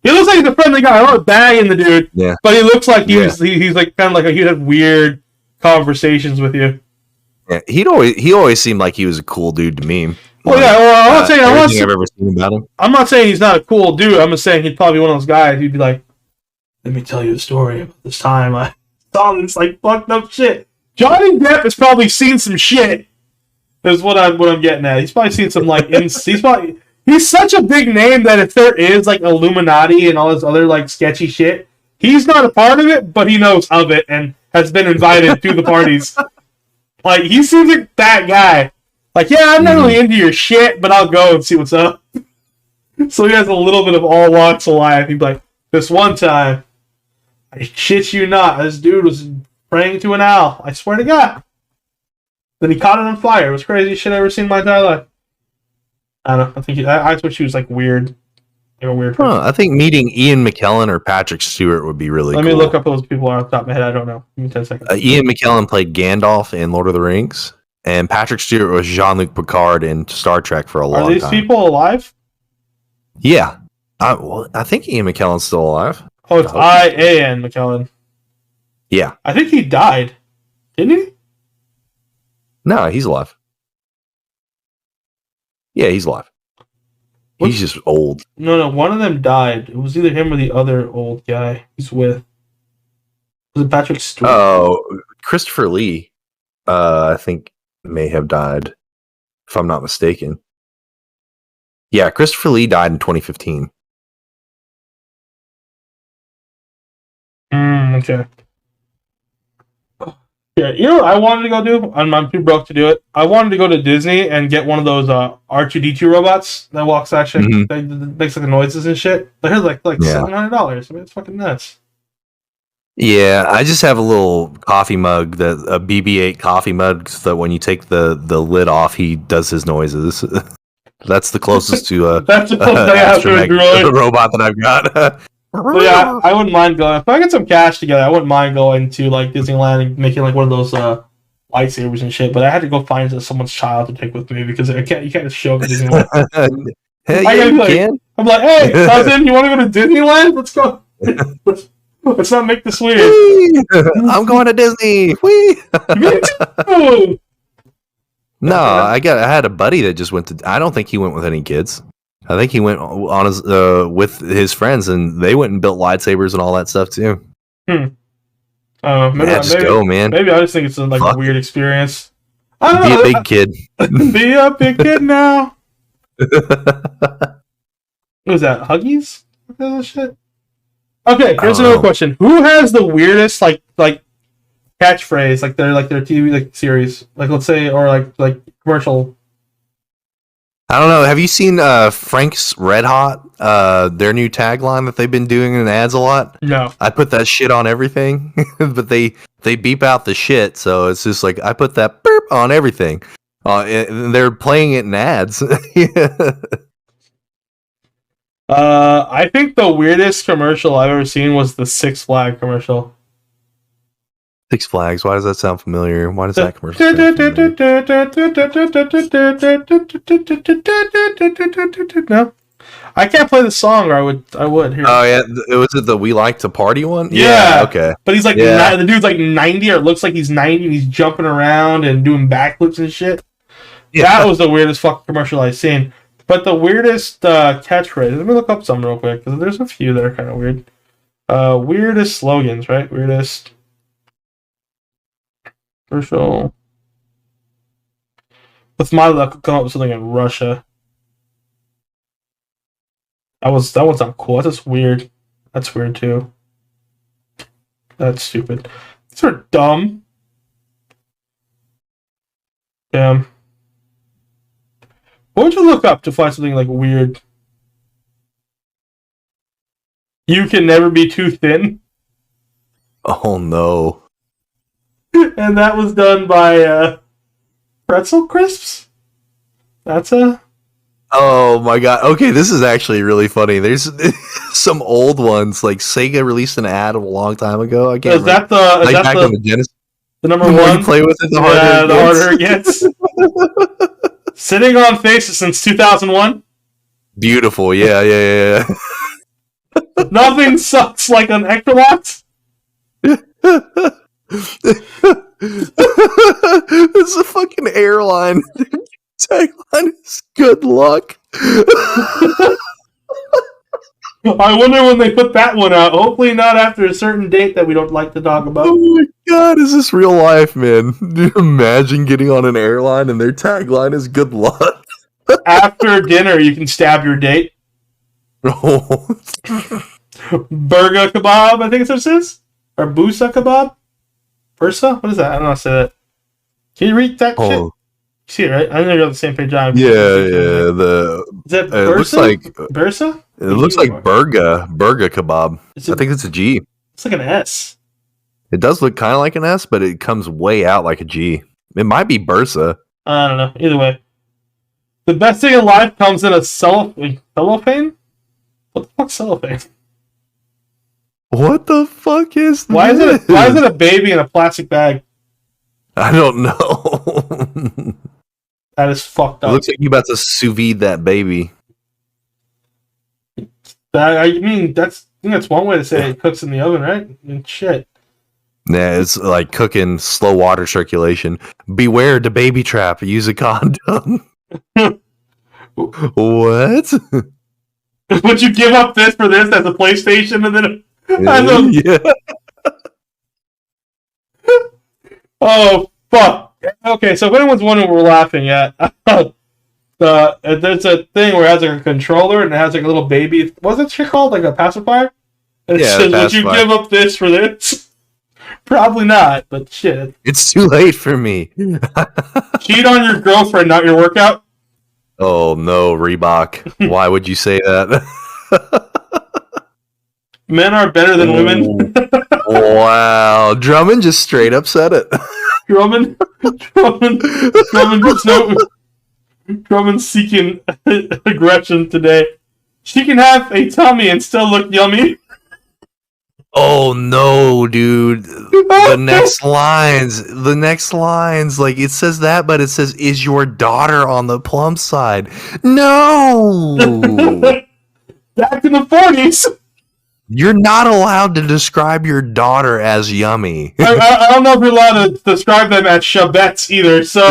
He looks like he's a friendly guy. I'm not bagging the dude. Yeah. But he looks like he's like kind of like he'd have weird conversations with you. Yeah, he always seemed like he was a cool dude to me. Well, yeah. Well, I'm not saying I've ever seen about him. I'm not saying he's not a cool dude. I'm just saying he'd probably be one of those guys who'd be like, "Let me tell you a story about this time I saw this like fucked up shit." Johnny Depp has probably seen some shit. Is what I'm getting at. He's probably seen some like he's such a big name that if there is like Illuminati and all this other like sketchy shit, he's not a part of it, but he knows of it and has been invited to the parties. Like he seems like that guy. Like, yeah, I'm not really into your shit, but I'll go and see what's up. So he has a little bit of all walks of life. He'd be like, this one time, I shit you not, this dude was praying to an owl. I swear to God. Then he caught it on fire. It was the craziest shit I've ever seen in my entire life. I don't know. I thought she was like weird. Like a weird person. I think meeting Ian McKellen or Patrick Stewart would be really cool. Let me look up those people off the top of my head. I don't know. Give me 10 seconds. Ian McKellen played Gandalf in Lord of the Rings, and Patrick Stewart was Jean-Luc Picard in Star Trek for a long time. Are these people alive? Yeah. I think Ian McKellen's still alive. Oh, it's Ian McKellen. Yeah. I think he died. Didn't he? No, he's alive. Yeah, he's alive. He's just old. No, one of them died. It was either him or the other old guy he's with. Was it Patrick Stewart? Oh, Christopher Lee, I think, may have died, if I'm not mistaken. Yeah, Christopher Lee died in 2015. Okay. Yeah, you know what I wanted to go do? I'm too broke to do it. I wanted to go to Disney and get one of those R2D2 robots that walks that shit, that makes like the noises and shit. They're like $700. I mean, it's fucking nuts. Yeah, I just have a little coffee mug, a BB-8 coffee mug, so that when you take the lid off, he does his noises. That's the closest to that's the closest I have to a droid robot that I've got. But yeah, I wouldn't mind going. If I get some cash together, I wouldn't mind going to like Disneyland and making like one of those lightsabers and shit. But I had to go find someone's child to take with me because you can't just show up at Disneyland. Hey, you can. I'm like, hey, cousin, you want to go to Disneyland? Let's go. Let's not make this weird. I'm going to Disney. Whee! Me too. No, I had a buddy that just went to. I don't think he went with any kids. I think he went on his with his friends, and they went and built lightsabers and all that stuff too. Maybe go, man. Maybe I just think it's like a weird experience. I don't Be know. a big kid. Be a big kid now. What was that? Huggies? What the hell is that shit? Okay, here's don't another know. question. Who has the weirdest like catchphrase, like their TV like series, like let's say, or like commercial? I don't know. Have you seen Frank's Red Hot? Their new tagline that they've been doing in ads a lot. No. I put that shit on everything, but they beep out the shit, so it's just like I put that burp on everything. And they're playing it in ads. I think the weirdest commercial I've ever seen was the Six Flag commercial. Six Flags. Why does that sound familiar? Why does that commercial sound familiar? No, I can't play the song, or I would. Here. Oh yeah, was it the "We Like to Party" one? Yeah. Okay. But he's like, Yeah. the dude's like 90, or it looks like he's 90, and he's jumping around and doing backflips and shit. Yeah. That was the weirdest fucking commercial I've seen. But the weirdest catchphrase, let me look up some real quick, because there's a few that are kind of weird. Weirdest slogans, right? Weirdest commercial. With my luck, I'll come up with something in Russia. That one's not cool. That's just weird. That's weird too. That's stupid. These are dumb. Damn. What would you look up to find something like weird? You can never be too thin. Oh no. And that was done by Pretzel Crisps. That's a... Oh my god. Okay, this is actually really funny. There's some old ones, like Sega released an ad a long time ago. I can't Is that the... Is like that back on the Genesis. the number The more one? you play with it, the harder it gets. Sitting on Faces since 2001. Beautiful. Yeah. Nothing sucks like an Ectolot. It's a fucking airline. Tagline is good luck. I wonder when they put that one out. Hopefully not after a certain date that we don't like to talk about. Oh my god, is this real life, man? Do you imagine getting on an airline and their tagline is good luck? After dinner, you can stab your date. Oh. Burger kebab, I think it's what it says. Or Busa kebab? Bursa? What is that? I don't know how to say that. Can you read that shit? You see it, right? I know you're on the same page I'm. Yeah. The Is that it Bursa? looks like Bursa? it looks like burger kebab. I think it's a G. It's like an S. It does look kind of like an S, but it comes way out like a G. It might be Bursa. I don't know. Either way. The best thing in life comes in a cellophane? What the fuck's cellophane? What the fuck is this? Why is it a baby in a plastic bag? I don't know. That is fucked It up. looks like you're about to sous vide that baby. I mean, I think that's one way to say it cooks in the oven, right? I mean, shit. Yeah, it's like cooking slow water circulation. Beware the baby trap. Use a condom. What? Would you give up this for this as a PlayStation and then... Yeah. Oh, fuck. Okay, so if anyone's wondering what we're laughing at, there's a thing where it has like a controller and it has like a little baby. What's that shit called? Like a pacifier? And it Yeah, says, the would you pacifier. give up this for this? Probably not, but shit. It's too late for me. Cheat on your girlfriend, not your workout? Oh no, Reebok. Why would you say that? Men are better than women. Wow. Drummond just straight up said it. Drummond seeking aggression today. She can have a tummy and still look yummy. Oh no, dude. The next lines, like it says that, but it says, is your daughter on the plump side? No. Back in the 40s. You're not allowed to describe your daughter as yummy. I don't know if you're allowed to describe them as chabettes either, so...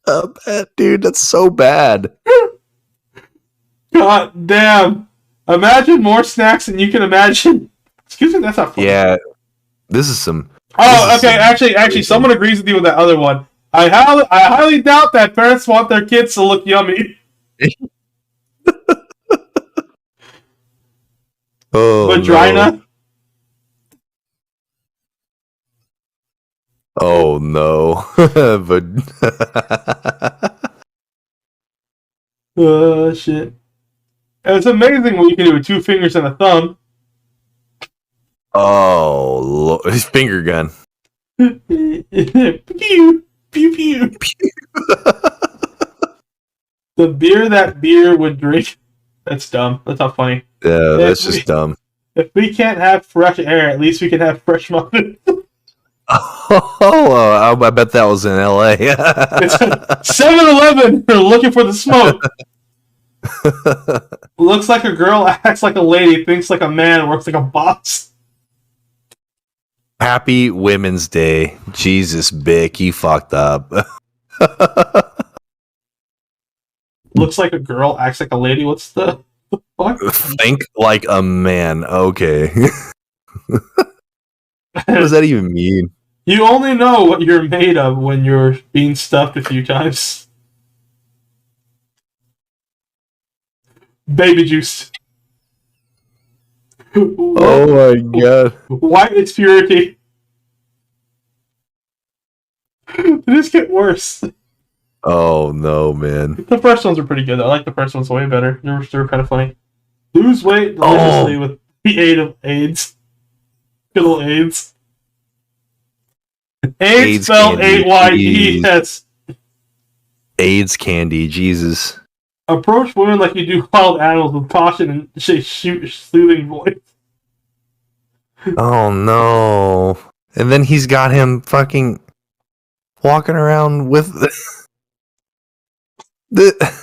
I bet, dude, that's so bad. God damn. Imagine more snacks than you can imagine. Excuse me, that's not funny. Yeah, this is some Oh, okay. Actually, someone agrees with you with that other one. I highly doubt that parents want their kids to look yummy. Oh Vagina. no! Oh no! But Shit. It's amazing what you can do with 2 fingers and a thumb. oh, finger gun. Pew, pew, pew. The beer that beer would drink. That's dumb. That's not funny. Yeah, that's just dumb. If we can't have fresh air, at least we can have fresh muffins. Oh, I bet that was in L.A. It's 7-Eleven. They're looking for the smoke. Looks like a girl, acts like a lady, thinks like a man, works like a boss. Happy Women's Day. Jesus, Bick, you fucked up. Looks like a girl, acts like a lady. What's the fuck? Think like a man. Okay. What does that even mean? You only know what you're made of when you're being stuffed a few times. Baby juice. Oh my god. White is purity. This get worse. Oh no, man. The first ones are pretty good though. I like the first ones way better. They're kind of funny. Lose weight deliciously with the aid of AIDS. Good old AIDS. AIDS spelled AIDS. AIDS candy, Jesus. Approach women like you do wild animals with caution and soothing voice. Oh no. And then he's got him fucking walking around with the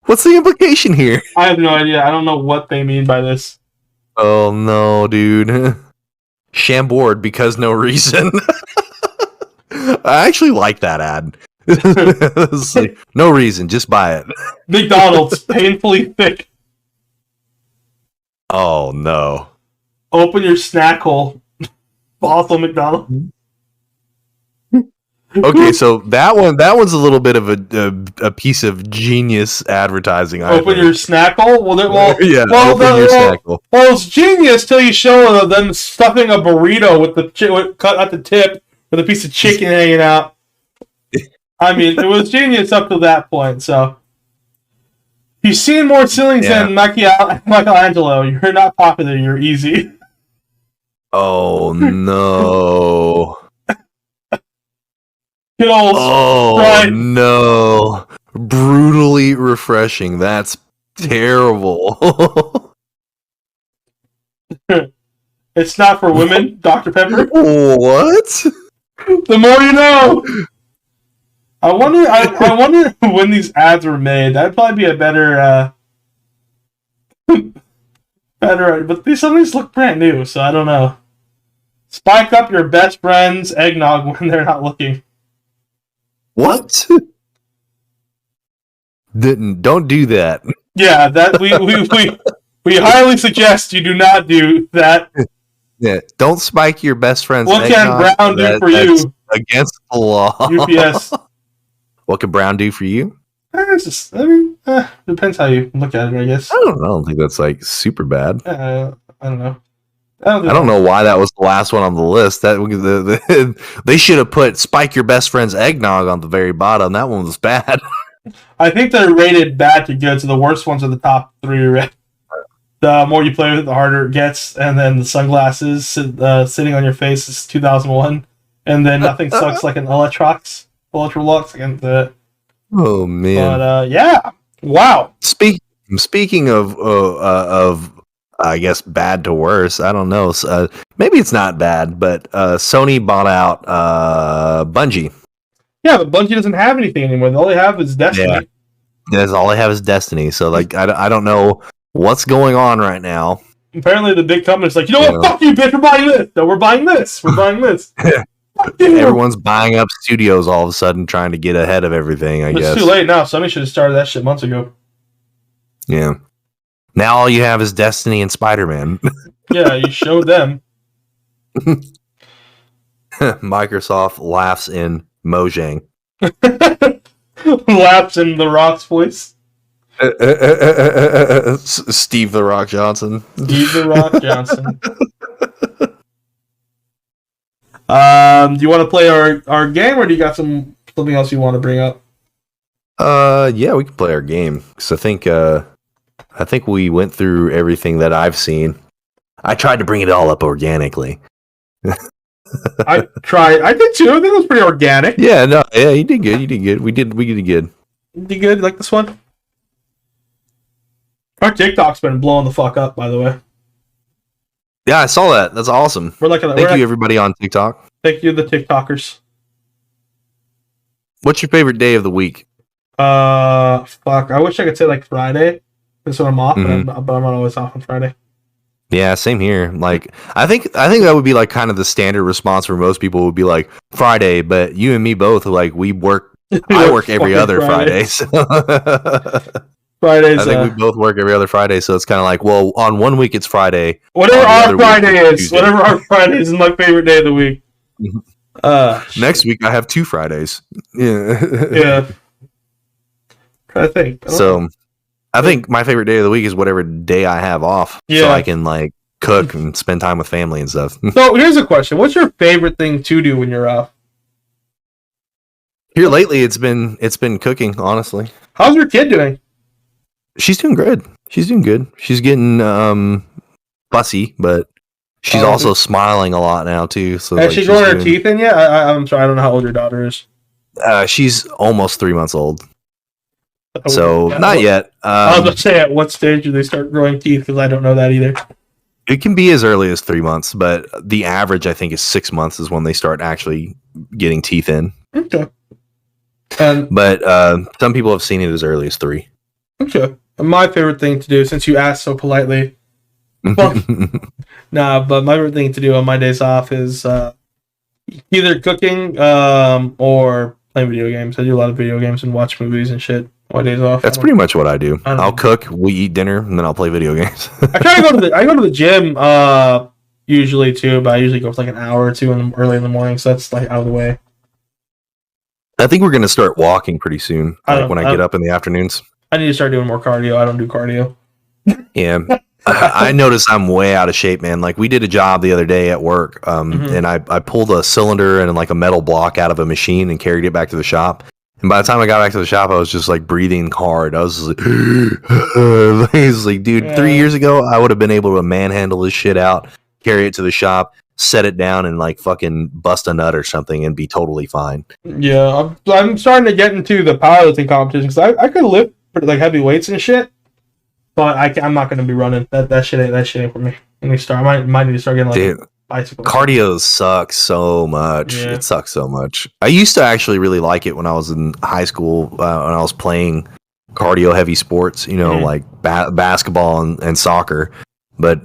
what's the implication here? I have no idea. I don't know what they mean by this. Oh no, dude. Shamboard because no reason. I actually like that ad. It's like, no reason, just buy it. McDonald's, painfully thick. Oh no. Open your snack hole. Also McDonald's. Okay, so that one's a little bit of a piece of genius advertising. Open your snack hole? Well, open your snack hole. Well, it's genius till you show them stuffing a burrito with the cut at the tip with a piece of chicken hanging out. I mean, it was genius up to that point. So, you've seen more ceilings than Michelangelo. You're not popular. You're easy. Oh no. Good old Sprite. No. Brutally refreshing. That's terrible. It's not for women, Dr. Pepper. What? The more you know. I wonder when these ads were made. That'd probably be a better but some of these look brand new, so I don't know. Spike up your best friend's eggnog when they're not looking. What? Don't do that. Yeah, that we highly suggest you do not do that. Yeah, don't spike your best friend's What can eggnog. Brown do for you? Against the law. UPS. What can Brown do for you? Depends how you look at it, I guess. I don't think that's like super bad. I don't know. I don't know why that was the last one on the list. They should have put spike your best friend's eggnog on the very bottom. That one was bad. I think they're rated bad to good, so the worst ones are the top 3. The more you play with it, the harder it gets. And then the sunglasses sitting on your face is 2001. And then nothing sucks like an Electrolux. Oh man! But yeah, wow. Speaking of I guess bad to worse. I don't know. Maybe it's not bad, but Sony bought out Bungie. Yeah, but Bungie doesn't have anything anymore. All they have is Destiny. Yeah. That's all they have is Destiny. So like, I don't know what's going on right now. Apparently, the big company's like, you know what? Fuck you, bitch. We're buying this. No, we're buying this. We're buying this. Everyone's buying up studios all of a sudden, trying to get ahead of everything. I guess it's too late now. Sony should have started that shit months ago. Yeah. Now all you have is Destiny and Spider-Man. Yeah, you showed them. Microsoft laughs in Mojang. Laps in the Rock's voice. Steve the Rock Johnson. Steve the Rock Johnson. Do you want to play our game, or do you got something else you want to bring up? Yeah, we can play our game. Because I think we went through everything that I've seen. I tried to bring it all up organically. I tried. I did too. I think it was pretty organic. Yeah, no, yeah, you did good. You did good. We did good. You did good. Like this one. Our TikTok's been blowing the fuck up, by the way. Yeah, I saw that. That's awesome. Thank you, everybody on TikTok. Thank you, the TikTokers. What's your favorite day of the week? Fuck. I wish I could say like Friday. That's when I'm off, but I'm not always off on Friday. Yeah, same here. Like, I think that would be like kind of the standard response for most people would be like Friday, but you and me both, like, we work. I work every other Friday. So. Fridays. I think we both work every other Friday, so it's kind of like, well, on one week it's Friday. Whatever our Friday is, is my favorite day of the week. Next week I have 2 Fridays. Yeah. Yeah. I think. I think my favorite day of the week is whatever day I have off, so I can like cook and spend time with family and stuff. So here's a question: what's your favorite thing to do when you're off? Here lately, it's been cooking. Honestly, how's your kid doing? She's doing good. She's doing good. She's getting fussy, but she's also smiling a lot now too. So has she grown her teeth in yet? I'm sorry, I don't know how old your daughter is. She's almost 3 months old. So not yet. I was about to say, at what stage do they start growing teeth? Because I don't know that either. It can be as early as 3 months, but the average I think is 6 months is when they start actually getting teeth in. Okay. But some people have seen it as early as 3. Okay. My favorite thing to do, since you asked so politely, but my favorite thing to do on my days off is either cooking or playing video games. I do a lot of video games and watch movies and shit. My days off. That's pretty much what I do. I'll cook, we eat dinner, and then I'll play video games. I try to go to the gym usually too, but I usually go for like an hour or two early in the morning, so that's like out of the way. I think we're gonna start walking pretty soon. When I get up in the afternoons. I need to start doing more cardio. I don't do cardio. Yeah. I noticed I'm way out of shape, man. Like, we did a job the other day at work, and I pulled a cylinder and like a metal block out of a machine and carried it back to the shop. And by the time I got back to the shop, I was just like breathing hard. I was like, dude, 3 years ago, I would have been able to manhandle this shit out, carry it to the shop, set it down, and like fucking bust a nut or something and be totally fine. Yeah, I'm starting to get into the powerlifting competitions. I could lift like heavy weights and shit, but I'm not going to be running. That shit ain't for me. Let me start. I might need to start getting like. Dude. Cardio sucks so much. Yeah. It sucks so much. I used to actually really like it when I was in high school, when I was playing cardio heavy sports, like basketball and soccer. But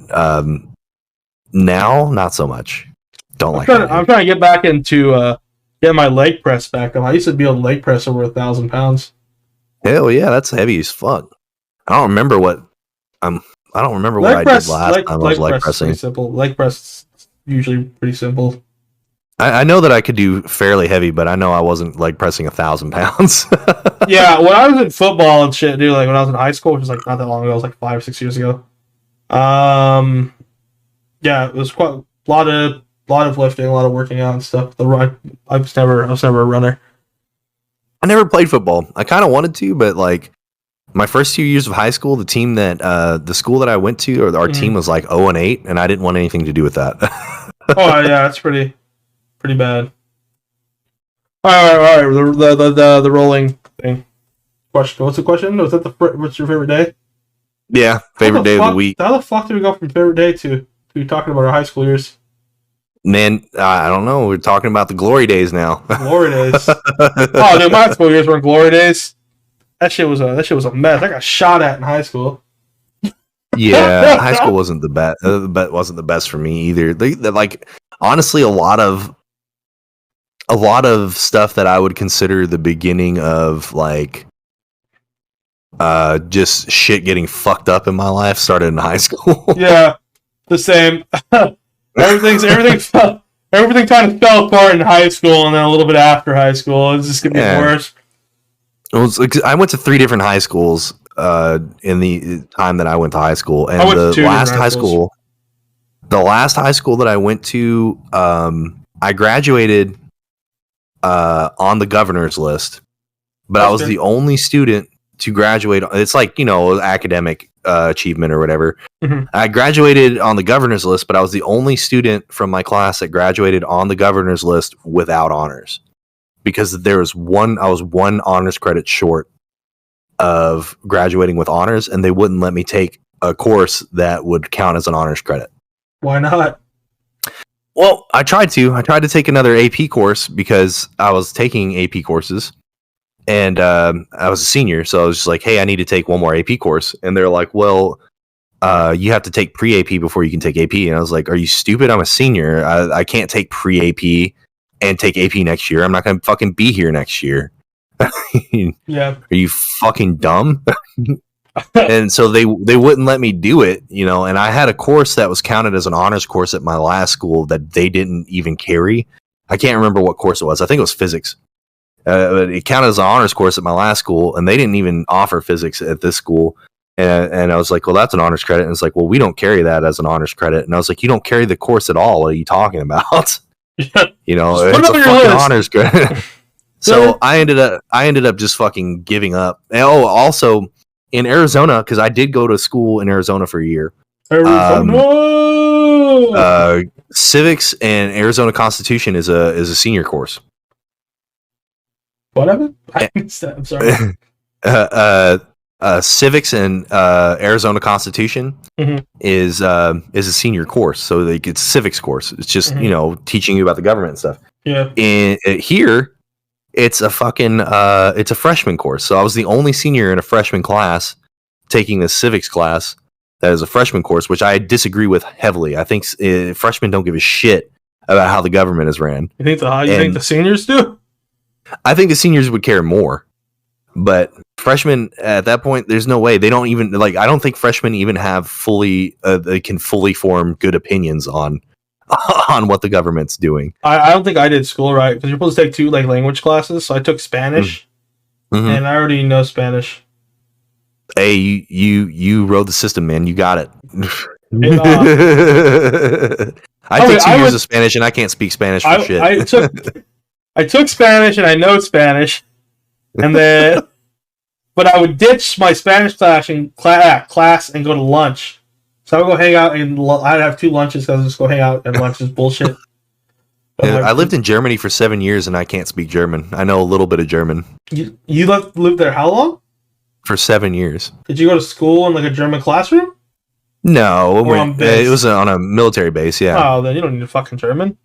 now, not so much. I'm trying to get back into get my leg press back up. I used to be able to leg press over 1,000 pounds. Hell yeah, that's heavy as fuck. I don't remember what I did last time I was leg pressing. Pretty simple. Leg press usually pretty simple. I know that I could do fairly heavy, but I know I wasn't like pressing 1,000 pounds. Yeah, when I was in football and shit, dude, like when I was in high school, which was like not that long ago, it was like 5 or 6 years ago. Yeah, it was quite a lot of lifting, a lot of working out and stuff. I was never a runner. I never played football. I kind of wanted to, but like my first 2 years of high school, the team that the school that I went to, or our team was like 0-8, and I didn't want anything to do with that. Oh yeah, that's pretty bad. All right. The rolling thing. Question. What's the question? Was that what's your favorite day? Yeah, favorite day of the week. How the fuck did we go from favorite day to talking about our high school years? Man, I don't know. We're talking about the glory days now. Glory days. Oh, dude, my high school years weren't glory days. That shit was a mess. I got shot at in high school. Yeah, high school wasn't the best. Wasn't the best for me either. They like, honestly, a lot of stuff that I would consider the beginning of like just shit getting fucked up in my life started in high school. Yeah, the same. Everything Everything kind of fell apart in high school, and then a little bit after high school. It's just getting worse. I went to 3 different high schools in the time that I went to high school, and the last high school that I went to, I graduated on the governor's list, but I was the only student to graduate. It's like, academic achievement or whatever. Mm-hmm. I graduated on the governor's list, but I was the only student from my class that graduated on the governor's list without honors, because I was one honors credit short of graduating with honors, and they wouldn't let me take a course that would count as an honors credit. Why not? Well, I tried to take another AP course because I was taking AP courses, and I was a senior, so I was just like, hey, I need to take one more AP course. And they're like, well, you have to take pre-AP before you can take AP. And I was like, are you stupid? I'm a senior. I can't take pre-AP and take AP next year. I'm not going to fucking be here next year. Yeah. Are you fucking dumb? And so they wouldn't let me do it, and I had a course that was counted as an honors course at my last school that they didn't even carry. I can't remember what course it was. I think it was physics. But it counted as an honors course at my last school, and they didn't even offer physics at this school. And I was like, well, that's an honors credit. And it's like, well, we don't carry that as an honors credit. And I was like, you don't carry the course at all. What are you talking about? It's a fucking honors credit. So I ended up just fucking giving up. And, also in Arizona, because I did go to school in Arizona for a year. Civics and Arizona Constitution is a senior course. Whatever. I'm sorry. Civics and Arizona Constitution is a senior course, so it's a civics course. It's just teaching you about the government and stuff. Yeah. Here, it's a fucking it's a freshman course. So I was the only senior in a freshman class taking this civics class that is a freshman course, which I disagree with heavily. I think freshmen don't give a shit about how the government is ran. You think the seniors do? I think the seniors would care more. But freshmen at that point, there's no way. They don't even I don't think freshmen even have they can fully form good opinions on what the government's doing. I don't think I did school right, because you're supposed to take 2 language classes. So I took Spanish, and I already know Spanish. Hey, you rode the system, man. You got it. I took 2 years of Spanish, and I can't speak Spanish for shit. I took Spanish, and I know Spanish, and then, but I would ditch my Spanish class and go to lunch. So I would go hang out, and I'd have 2 lunches because I'd just go hang out, and lunch is bullshit. I lived in Germany for 7 years, and I can't speak German. I know a little bit of German. You lived there how long? For 7 years. Did you go to school in a German classroom? No, it was on a military base. Yeah. Oh, then you don't need a fucking German.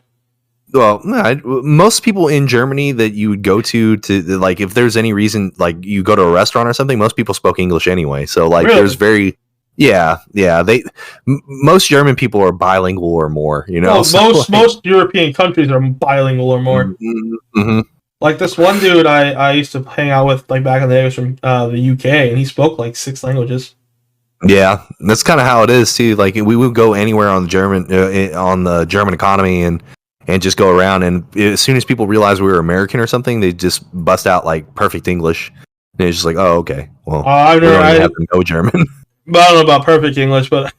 Well, most people in Germany that you would go to if there's any reason you go to a restaurant or something, most people spoke English anyway. So really? There's most German people are bilingual or more. Most European countries are bilingual or more. Mm-hmm. Like this one dude I used to hang out with back in the day was from the UK, and he spoke 6 languages. Yeah, that's kind of how it is too. We would go anywhere on the German economy and just go around, and as soon as people realized we were American or something, they just bust out perfect English. And it's just oh, okay, well, I have to know German. But I don't know about perfect English, but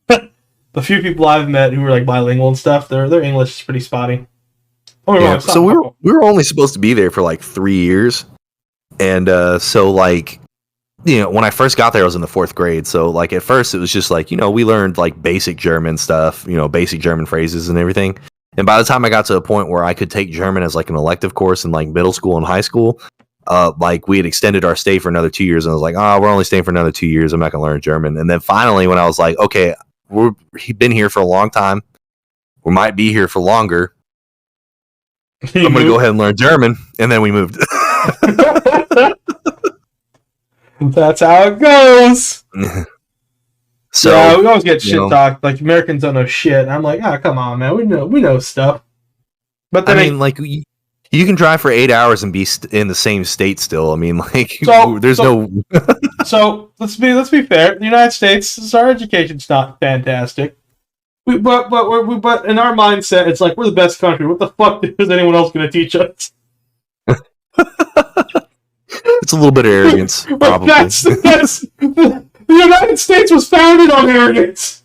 the few people I've met who were bilingual and stuff, their English is pretty spotty. So we were only supposed to be there for 3 years, and when I first got there, I was in the 4th grade. So at first it was just we learned basic German stuff, basic German phrases and everything. And by the time I got to a point where I could take German as an elective course in middle school and high school, we had extended our stay for another 2 years, and I was we're only staying for another 2 years. I'm not going to learn German. And then finally, when I was okay, we've been here for a long time. We might be here for longer. I'm going to go ahead and learn German. And then we moved. That's how it goes. So yeah, we always get shit talked. Americans don't know shit. And I'm come on, man. We know stuff. But then you can drive for 8 hours and be in the same state still. There's no. So let's be fair. The United States, our education's not fantastic. But in our mindset, it's like we're the best country. What the fuck is anyone else going to teach us? It's a little bit of arrogance, probably. That's the United States was founded on arrogance.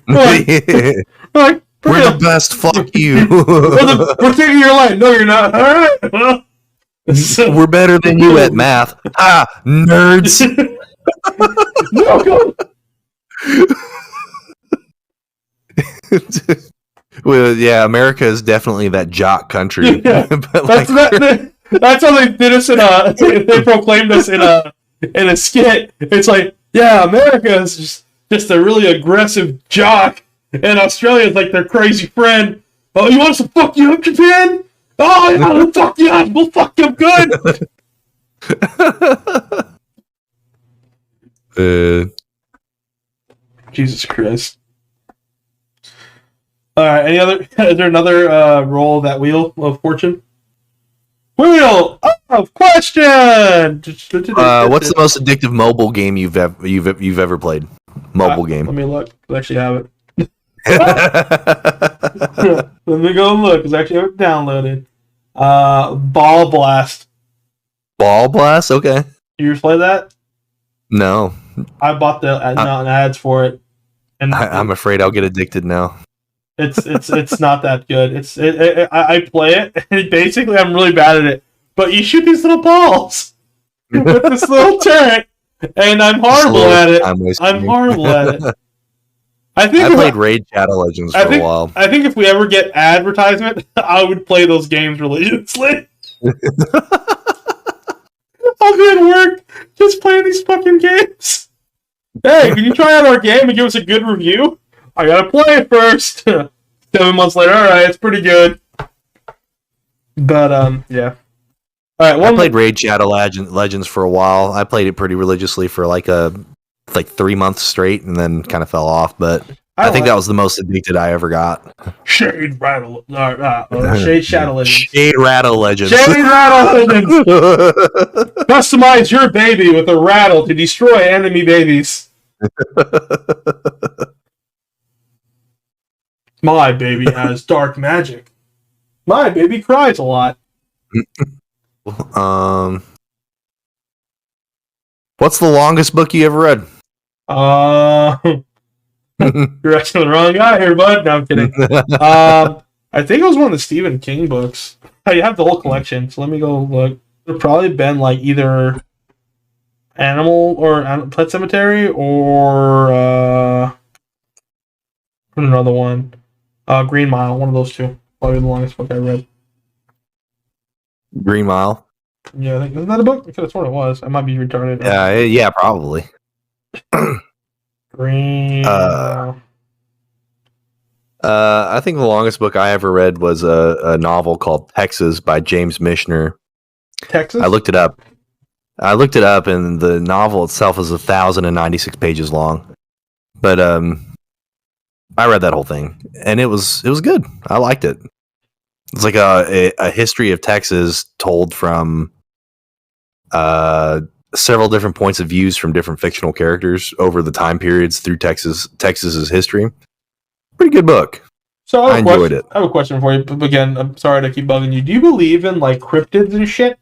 We're We're the best. Fuck you. We're taking your land. No, you're not. All right. We're better than you at math. Nerds. No, go. Well, yeah, America is definitely that jock country. Yeah. But That's how they did us in a. They proclaimed us in a skit. It's like, yeah, America is just a really aggressive jock, and Australia is like their crazy friend. Oh, you want us to fuck you up, Japan? Oh, yeah, we'll fuck you up. We'll fuck you up good. Jesus Christ. All right. Any other? Is there another roll of that wheel of fortune? Wheel of question. What's the most addictive mobile game you've ever played? Mobile game. Let me look. I actually have it. Let me go look. I actually have it downloaded. Ball Blast. Ball Blast. Okay. You ever play that? No. I bought the ads for it, and I'm afraid I'll get addicted now. It's not that good. I play it, and basically I'm really bad at it. But you shoot these little balls with this little turret, and I'm horrible at it. I'm horrible at it. I played Raid Shadow Legends for a while. I think if we ever get advertisement, I would play those games religiously. I'll be at work just playing these fucking games. Hey, can you try out our game and give us a good review? I gotta play it first. 7 months later, alright, it's pretty good. But, yeah. Alright, I played Raid Shadow Legends for a while. I played it pretty religiously for like 3 months straight and then kind of fell off, but I think that was the most addicted I ever got. Shade Shadow Legends. Shade Rattle Legends. Shade Rattle Legends! Customize your baby with a rattle to destroy enemy babies. My baby has dark magic. My baby cries a lot. What's the longest book you ever read? You're asking the wrong guy here, bud. No, I'm kidding. I think it was one of the Stephen King books. I have the whole collection, so let me go look. It'd probably been like either Animal or Pet Cemetery or another one. Green Mile, one of those two. Probably the longest book I read. Green Mile? Yeah, I think, isn't that a book? I could have sworn it was. I might be retarded. Yeah, probably. Green Mile. I think the longest book I ever read was a novel called Texas by James Michener. Texas? I looked it up, and the novel itself is 1,096 pages long. But I read that whole thing, and it was good. I liked it. It's like a history of Texas told from several different points of views from different fictional characters over the time periods through Texas's history. Pretty good book. So I enjoyed it. I have a question for you. But again, I'm sorry to keep bugging you. Do you believe in like cryptids and shit?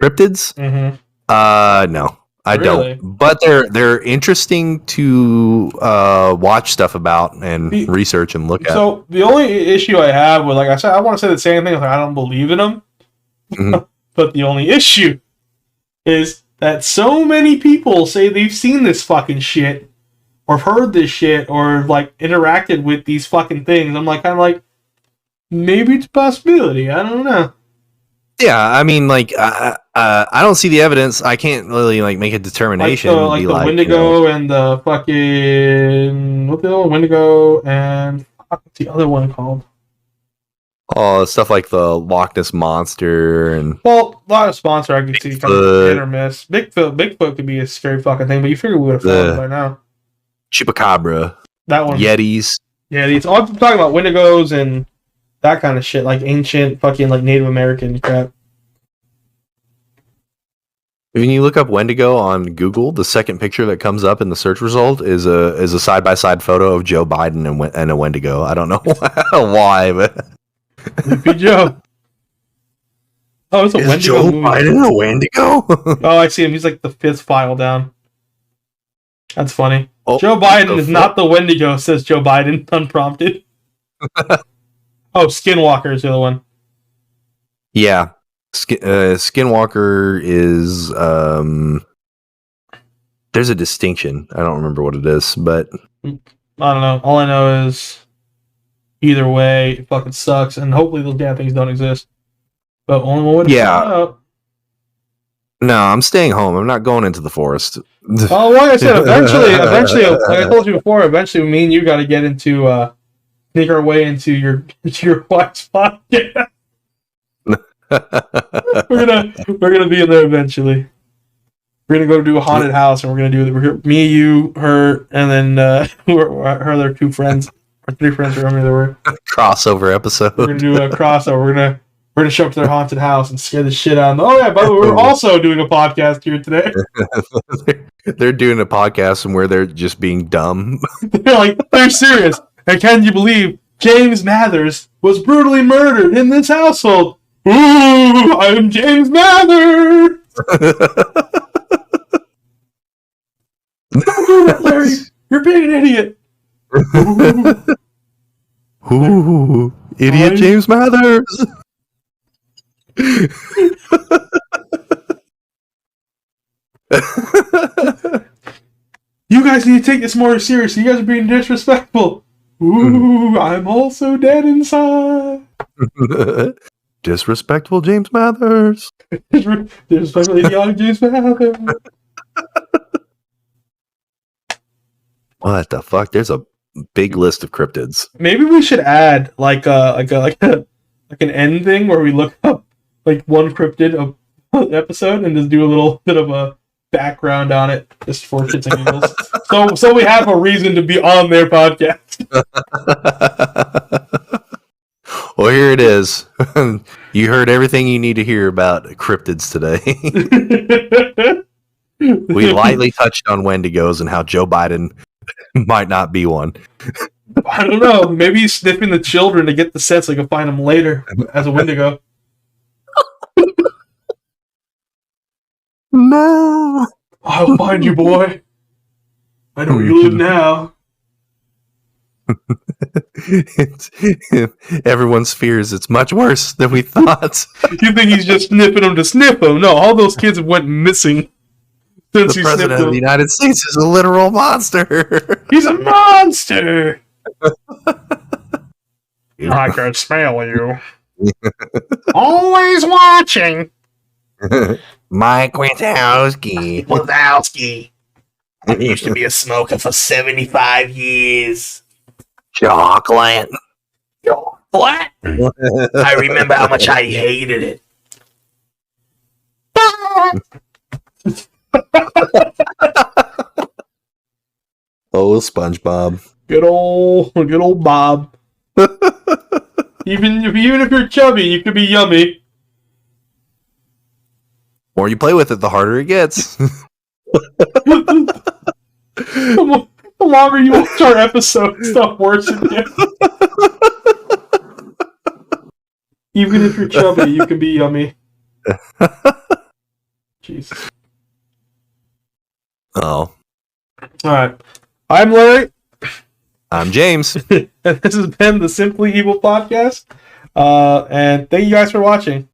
Cryptids? Mm-hmm. No, I don't. But they're interesting to watch stuff about and research and look at. So the only issue I have with, like I said, I want to say the same thing. Like, I don't believe in them. Mm-hmm. But the only issue is that so many people say they've seen this fucking shit, or heard this shit, or like interacted with these fucking things. I'm like, kind of like, maybe it's a possibility. I don't know. Yeah, I mean, like, I don't see the evidence. I can't really like make a determination. Like the Wendigo and the fucking what's the other one? Wendigo and what's the other one called? Oh, stuff like the Loch Ness Monster and a lot of sponsor I can see kind of hit or miss. Bigfoot could be a scary fucking thing, but you figure we would have found it by now. Chupacabra, that one, Yetis. All I'm talking about Wendigos and that kind of shit, like ancient fucking like Native American crap. When you look up Wendigo on Google, the second picture that comes up in the search result is a side by side photo of Joe Biden and a Wendigo. I don't know why, but Sleepy Joe. Oh, it's a is Wendigo Joe movie. Biden a Wendigo? Oh, I see him. He's like the 5th file down. That's funny. Oh, Joe Biden the is not the Wendigo, says Joe Biden, unprompted. Oh, Skinwalker is the other one. Yeah, Skinwalker is there's a distinction. I don't remember what it is, but I don't know. All I know is either way, it fucking sucks, and hopefully those damn things don't exist. But only one way to Yeah. find out. no, I'm staying home. I'm not going into the forest. Oh, like I said, eventually, like I told you before, eventually me and you got to get into, sneak our way into your wife's podcast. we're gonna be in there eventually. We're gonna go do a haunted house, and we're gonna do me, you, her, and then her other 2 friends or 3 friends, or how many there were. Crossover episode. We're gonna do a crossover. We're gonna show up to their haunted house and scare the shit out of them. Oh yeah, by the way, we're also doing a podcast here today. They're doing a podcast and where they're just being dumb. they're serious. And can you believe James Mathers was brutally murdered in this household? Ooh, I'm James Mathers. Don't do that, Larry. You're being an idiot. Ooh, idiot James Mathers. You guys need to take this more seriously. You guys are being disrespectful. Ooh, I'm also dead inside. Disrespectful James Mathers. Disrespectful idiotic James Mathers. What the fuck? There's a big list of cryptids. Maybe we should add like an end thing where we look up like one cryptid episode and just do a little bit of a background on it, just for shits and giggles. so we have a reason to be on their podcast. Well, here it is. You heard everything you need to hear about cryptids today. We lightly touched on Wendigos and how Joe Biden might not be one. I don't know. Maybe he's sniffing the children to get the sense so he can find them later as a Wendigo. No. I'll find you, boy. I know where you live now. Everyone's fears it's much worse than we thought. You think he's just sniffing them to sniff them? No, all those kids have went missing since The he president sniffed of them. the United States is a literal monster. He's a monster. I can smell you. Always watching. Mike Wazowski. Wazowski. I used to be a smoker for 75 years. Chocolate. What? I remember how much I hated it. Oh, SpongeBob. Good old Bob. even if you're chubby, you could be yummy. The more you play with it, the harder it gets. The longer you watch our episodes, the worse it gets. Even if you're chubby, you can be yummy. Jesus. Oh. Alright. I'm Larry. I'm James. And this has been the Simply Evil podcast. And thank you guys for watching.